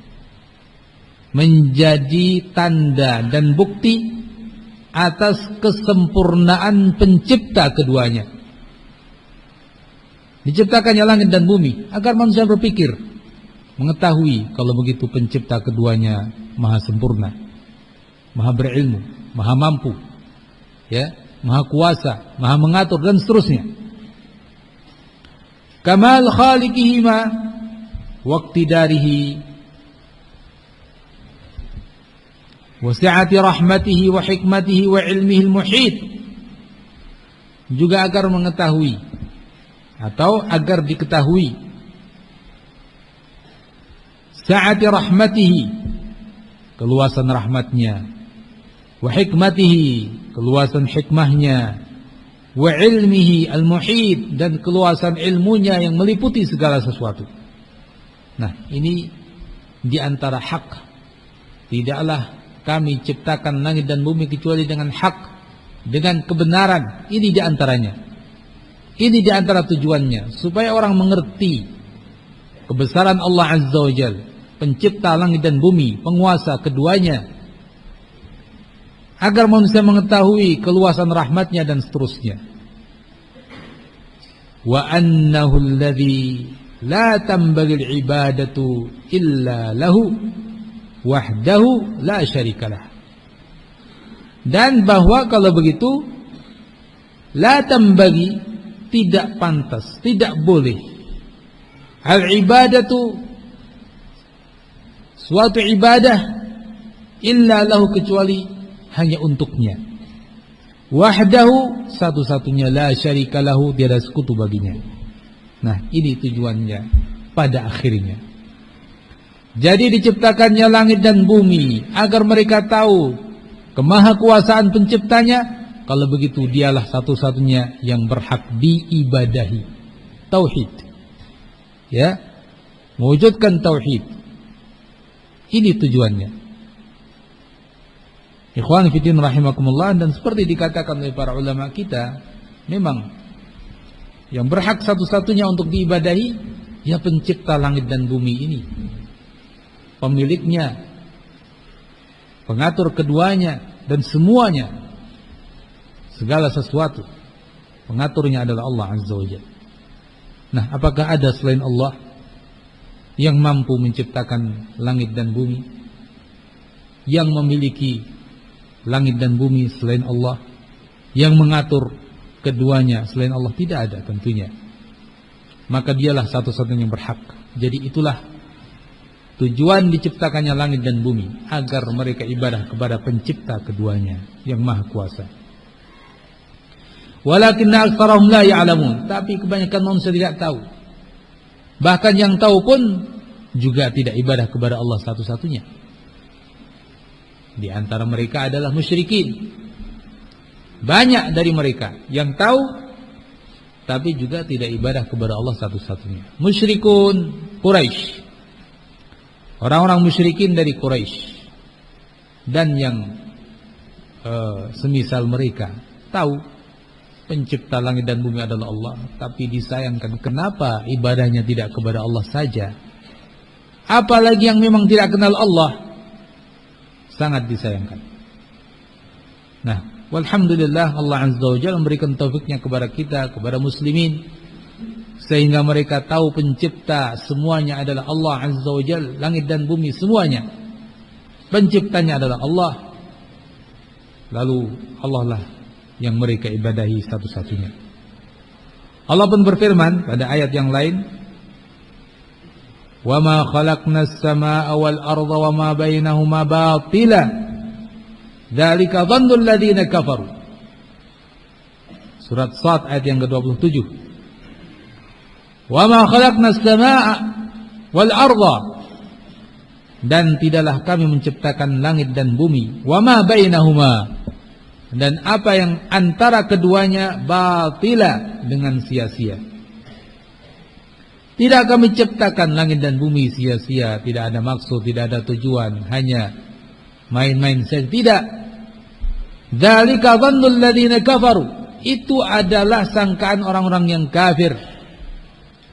menjadi tanda dan bukti atas kesempurnaan pencipta keduanya. Diciptakannya langit dan bumi agar manusia berpikir, mengetahui kalau begitu pencipta keduanya maha sempurna, maha berilmu, maha mampu, ya, maha kuasa, maha mengatur, dan seterusnya. Kamal khaliqihima waqtidarihi wa sa'ati rahmatihi wa hikmatihi wa ilmihi al-muhit, juga agar mengetahui atau agar diketahui sa'ati rahmatihi, keluasan rahmatnya, wa hikmatihi, keluasan hikmahnya, wa ilmihi al-muhit, dan keluasan ilmunya yang meliputi segala sesuatu. Nah, ini di antara hak. Tidaklah kami ciptakan langit dan bumi kecuali dengan hak, dengan kebenaran. Ini di antaranya. Ini di antara tujuannya, supaya orang mengerti kebesaran Allah Azza wa Jalla, pencipta langit dan bumi, penguasa keduanya, agar manusia mengetahui keluasan rahmatnya dan seterusnya. Wa annahu alladhi la tambaghi al-ibadatu illa lahu wahdahu la syarikalah. Dan bahwa kalau begitu, la tambaghi, tidak pantas, tidak boleh, al-ibadatu, suatu ibadah, illa lahu, kecuali hanya untuknya, wahdahu, satu-satunya, la syarika lahu, tiada sekutu baginya. Nah, ini tujuannya pada akhirnya. Jadi diciptakannya langit dan bumi agar mereka tahu kemahakuasaan penciptanya. Kalau begitu dialah satu-satunya yang berhak diibadahi. Tauhid, ya, mewujudkan tauhid. Ini tujuannya. Ikhwan fillah rahimakumullah. Dan seperti dikatakan oleh para ulama kita, memang yang berhak satu-satunya untuk diibadahi, ya, pencipta langit dan bumi ini, pemiliknya, pengatur keduanya dan semuanya, segala sesuatu, pengaturnya adalah Allah Azza wa Jalla. Nah, apakah ada selain Allah yang mampu menciptakan langit dan bumi, yang memiliki langit dan bumi selain Allah, yang mengatur keduanya selain Allah? Tidak ada tentunya. Maka dialah satu-satunya yang berhak. Jadi itulah tujuan diciptakannya langit dan bumi, agar mereka ibadah kepada pencipta keduanya yang maha kuasa. Walakinna aktsarahum la ya'lamun, tapi kebanyakan manusia tidak tahu. Bahkan yang tahu pun juga tidak ibadah kepada Allah satu-satunya. Di antara mereka adalah musyrikin. Banyak dari mereka yang tahu tapi juga tidak ibadah kepada Allah satu-satunya. Musyrikun Quraisy, orang-orang musyrikin dari Quraisy dan yang semisal mereka tahu pencipta langit dan bumi adalah Allah, tapi disayangkan kenapa ibadahnya tidak kepada Allah saja. Apalagi yang memang tidak kenal Allah, sangat disayangkan. Nah, walhamdulillah, Allah Azza wa Jalla memberikan taufiknya kepada kita, kepada muslimin, sehingga mereka tahu pencipta semuanya adalah Allah Azza wa Jalla. Langit dan bumi semuanya, penciptanya adalah Allah. Lalu Allah lah yang mereka ibadahi satu-satunya. Allah pun berfirman pada ayat yang lain, "Wa ma khalaqnas samaa'a wal arda wa ma bainahuma batila. Dzalika dhannul ladzina kafaru." Surat Shad ayat yang ke-27. "Wa ma khalaqnas samaa'a wal arda." Dan tidaklah kami menciptakan langit dan bumi, wa ma bainahuma, dan apa yang antara keduanya, batila, dengan sia-sia. Tidak kami ciptakan langit dan bumi sia-sia, tidak ada maksud, tidak ada tujuan, hanya main-main saja. Tidak. Dzalika dhannul ladzina kafaru. Itu adalah sangkaan orang-orang yang kafir.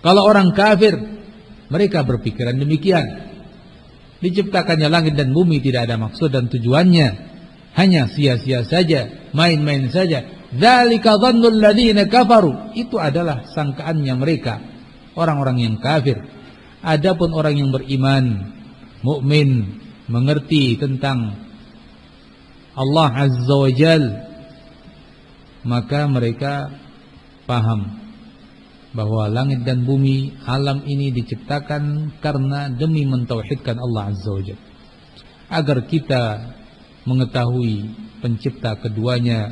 Kalau orang kafir, mereka berpikiran demikian. Diciptakannya langit dan bumi tidak ada maksud dan tujuannya, hanya sia-sia saja, main-main saja. Dzalika dhannul ladzina kafaru. Itu adalah sangkaannya mereka, orang-orang yang kafir. Adapun orang yang beriman, mukmin, mengerti tentang Allah Azza wa Jal, maka mereka paham bahwa langit dan bumi, alam ini diciptakan karena demi mentauhidkan Allah Azza wa Jal, agar kita mengetahui pencipta keduanya,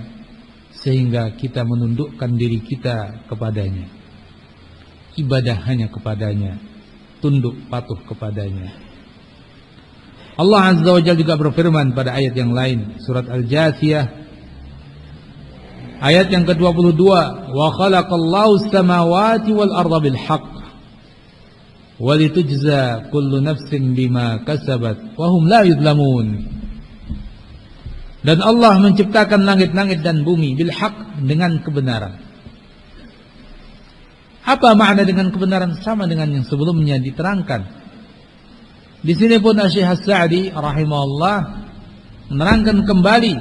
sehingga kita menundukkan diri kita kepadanya, ibadah hanya kepadanya, tunduk patuh kepadanya. Allah Azza wa Jalla juga berfirman pada ayat yang lain, surat Al-Jathiyah ayat yang ke-22, "Wa khalaqallahu as-samawati wal arda bil haqq wa litujza kullu nafsin bima kasabat wa hum la yudlamun." Dan Allah menciptakan langit-langit dan bumi bil haqq, dengan kebenaran. Apa makna dengan kebenaran? Sama dengan yang sebelumnya diterangkan. Di sini pun Syekh As-Sa'di rahimahullah menerangkan kembali,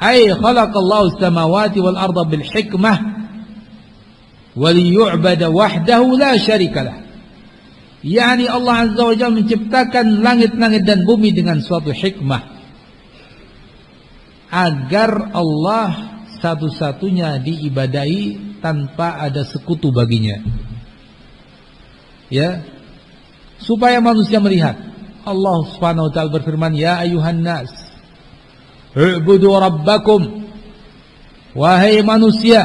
ay khalaqallahu as-samawati wal arda bil hikmah wa liyu'bada wahdahu la syarikalah. Yani Allah Azza wa Jalla menciptakan langit-langit dan bumi dengan suatu hikmah, agar Allah satu-satunya diibadahi tanpa ada sekutu baginya. Ya, supaya manusia melihat. Allah Subhanahu wa taala berfirman, "Ya ayuhan nas, u'budu rabbakum." Wahai manusia,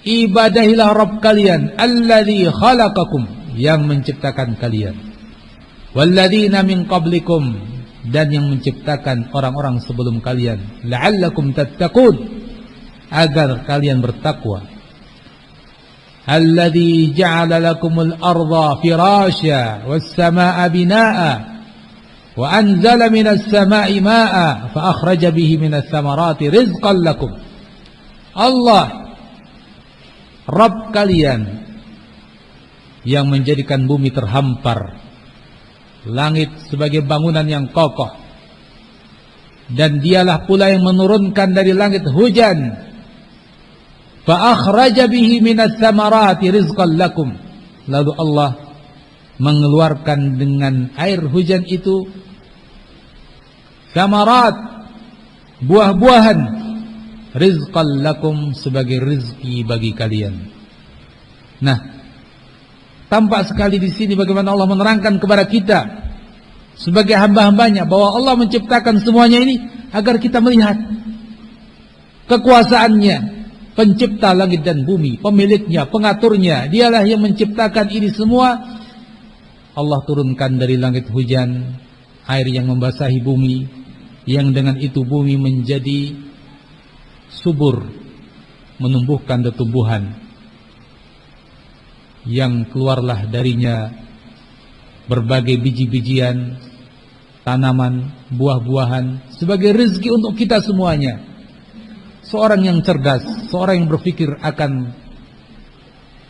ibadahilah Rabb kalian, alladzi khalaqakum, yang menciptakan kalian, walladzina min qablikum, dan yang menciptakan orang-orang sebelum kalian, la'allakum tattaqun, agar kalian bertakwa. Alladzi ja'ala lakumul arda firasya was samaa'a binaa'a wa anzala minas samaa'i maa'a fa akhraja bihi minas thamarati rizqan lakum. Allah, Rabb kalian, yang menjadikan bumi terhampar, langit sebagai bangunan yang kokoh, dan dialah pula yang menurunkan dari langit hujan. Fa akhraja bihi minas thamarati rizqan lakum. Lalu Allah mengeluarkan dengan air hujan itu thamarat, buah-buahan, rizqan lakum, sebagai rizki bagi kalian. Nah, tampak sekali di sini bagaimana Allah menerangkan kepada kita sebagai hamba-hambanya bahwa Allah menciptakan semuanya ini agar kita melihat kekuasaannya, pencipta langit dan bumi, pemiliknya, pengaturnya. Dialah yang menciptakan ini semua. Allah turunkan dari langit hujan, air yang membasahi bumi, yang dengan itu bumi menjadi subur, menumbuhkan tumbuhan, yang keluarlah darinya berbagai biji-bijian, tanaman, buah-buahan, sebagai rezeki untuk kita semuanya. Seorang yang cerdas, seorang yang berpikir akan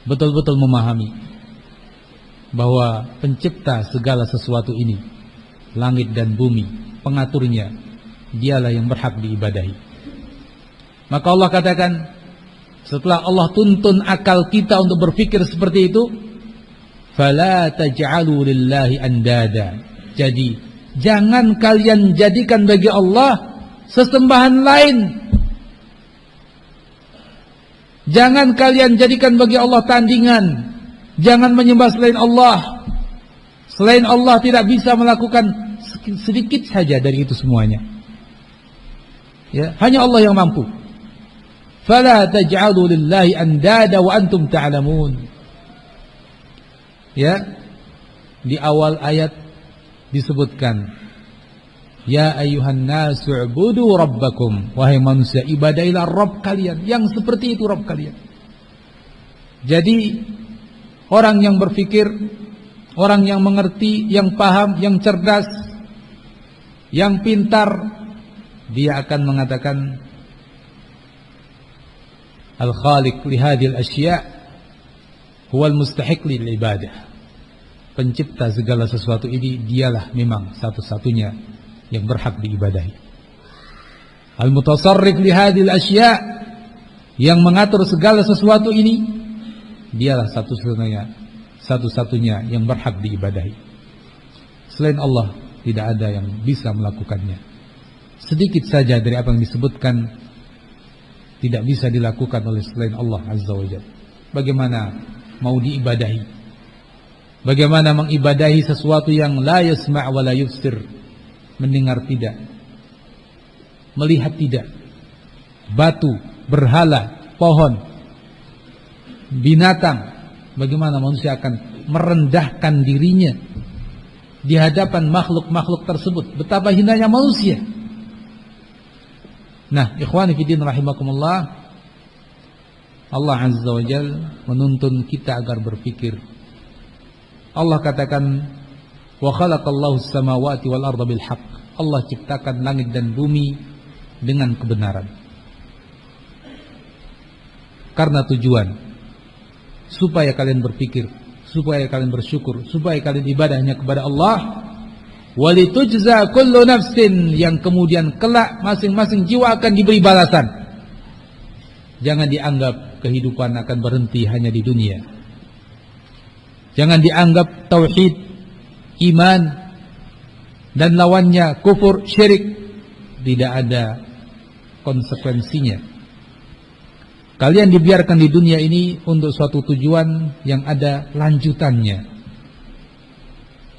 betul-betul memahami bahwa pencipta segala sesuatu ini, langit dan bumi, pengaturnya, dialah yang berhak diibadahi. Maka Allah katakan, setelah Allah tuntun akal kita untuk berpikir seperti itu, fala taj'alu lillahi andada. Jadi jangan kalian jadikan bagi Allah sesembahan lain. Jangan kalian jadikan bagi Allah tandingan. Jangan menyembah selain Allah. Selain Allah tidak bisa melakukan sedikit saja dari itu semuanya. Ya, hanya Allah yang mampu. Fala taj'alu lillahi andada wa antum ta'lamun. Ya, di awal ayat disebutkan, ya ayyuhan nasu ubudu rabbakum, wahai manusia ibadailah Rabb kalian. Yang seperti itu Rabb kalian. Jadi orang yang berpikir, orang yang mengerti, yang paham, yang cerdas, yang pintar, dia akan mengatakan al-khaliq li hadhil asya' huwal mustahiq lil ibadah. Pencipta segala sesuatu ini dialah memang satu-satunya yang berhak diibadahi. Al-mutasarrif li hadhil asya', yang mengatur segala sesuatu ini, dialah satu-satunya yang berhak diibadahi. Selain Allah tidak ada yang bisa melakukannya. Sedikit saja dari apa yang disebutkan tidak bisa dilakukan oleh selain Allah Azza wa Jalla. Bagaimana mau diibadahi? Bagaimana mengibadahi sesuatu yang la yasma' wa la yubsir? Mendengar tidak, melihat tidak. Batu, berhala, pohon, binatang. Bagaimana manusia akan merendahkan dirinya di hadapan makhluk-makhluk tersebut? Betapa hinanya manusia. Nah, ikhwani fiddin rahimakumullah, Allah Azza wa Jalla menuntun kita agar berpikir. Allah katakan, wa khalaqallahu as-samawati wal arda bil haqq. Allah ciptakan langit dan bumi dengan kebenaran. Karena tujuan supaya kalian berpikir, supaya kalian bersyukur, supaya kalian ibadahnya kepada Allah. Walitujza kullu nafsin, yang kemudian kelak masing-masing jiwa akan diberi balasan. Jangan dianggap kehidupan akan berhenti hanya di dunia. Jangan dianggap tauhid, iman dan lawannya kufur, syirik tidak ada konsekuensinya. Kalian dibiarkan di dunia ini untuk suatu tujuan yang ada lanjutannya.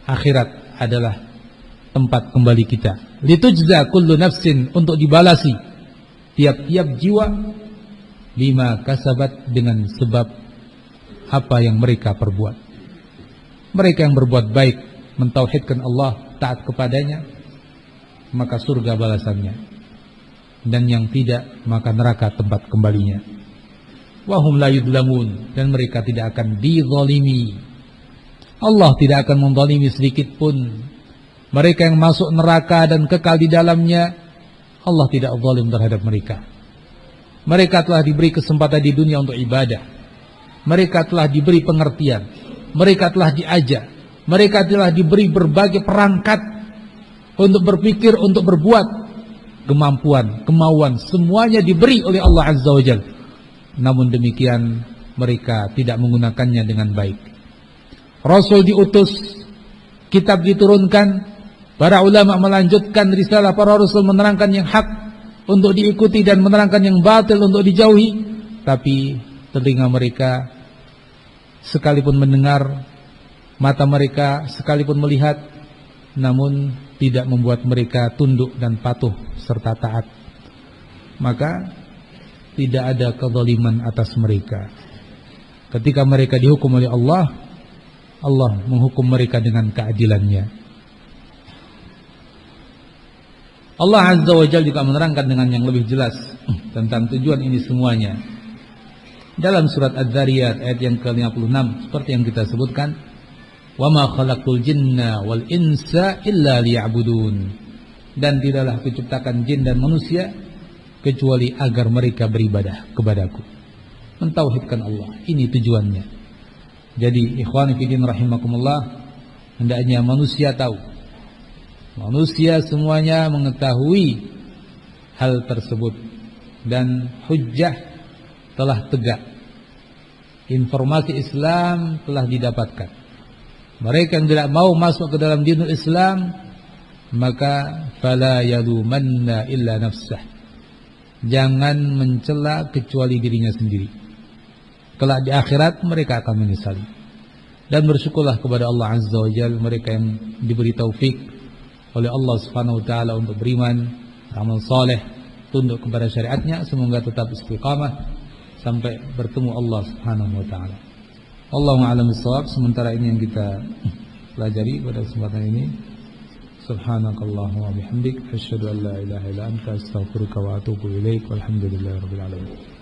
Akhirat adalah tempat kembali kita. Litujza kullu nafsin, untuk dibalasi tiap-tiap jiwa bima kasabat, dengan sebab apa yang mereka perbuat. Mereka yang berbuat baik, mentauhidkan Allah, taat kepadanya, maka surga balasannya. Dan yang tidak, maka neraka tempat kembalinya. Wahum la yudlamun, dan mereka tidak akan dizalimi. Allah tidak akan menzalimi sedikit pun. Mereka yang masuk neraka dan kekal di dalamnya, Allah tidak zalim terhadap mereka. Mereka telah diberi kesempatan di dunia untuk ibadah. Mereka telah diberi pengertian. Mereka telah diajak. Mereka telah diberi berbagai perangkat untuk berpikir, untuk berbuat. Kemampuan, kemauan, semuanya diberi oleh Allah Azza wa Jalla. Namun demikian mereka tidak menggunakannya dengan baik. Rasul diutus, kitab diturunkan, para ulama melanjutkan risalah para rasul, menerangkan yang hak untuk diikuti dan menerangkan yang batil untuk dijauhi. Tapi telinga mereka sekalipun mendengar, mata mereka sekalipun melihat, namun tidak membuat mereka tunduk dan patuh serta taat. Maka tidak ada kezaliman atas mereka. Ketika mereka dihukum oleh Allah, Allah menghukum mereka dengan keadilannya. Allah Azza wa Jalla juga menerangkan dengan yang lebih jelas tentang tujuan ini semuanya. Dalam surat Az-Zariyat ayat yang ke-56, seperti yang kita sebutkan, wa ma khalaqul jinna wal insa illa liya'budun. Dan tidaklah kuciptakan jin dan manusia kecuali agar mereka beribadah kepadaku, mentauhidkan Allah. Ini tujuannya. Jadi ikhwani fillah rahimakumullah, hendaknya manusia tahu, manusia semuanya mengetahui hal tersebut, dan hujjah telah tegak. Informasi Islam telah didapatkan. Mereka yang tidak mau masuk ke dalam dinul Islam, maka fala yalumanna illa nafsah. Jangan mencela kecuali dirinya sendiri. kelak di akhirat mereka akan menyesali. Dan bersyukurlah kepada Allah Azza wa Jalla, mereka yang diberi taufik oleh Allah Subhanahu wa taala untuk beriman, amal saleh, tunduk kepada syariatnya, semoga tetap istiqamah sampai bertemu Allah Subhanahu wa taala. Allahu a'lam bissawab. Sementara ini yang kita pelajari pada kesempatan ini. Subhanakallahumma wa bihamdik, asyhadu an la ilaha illa anta, astaghfiruka wa atubu ilaik. Walhamdulillahirabbil alamin.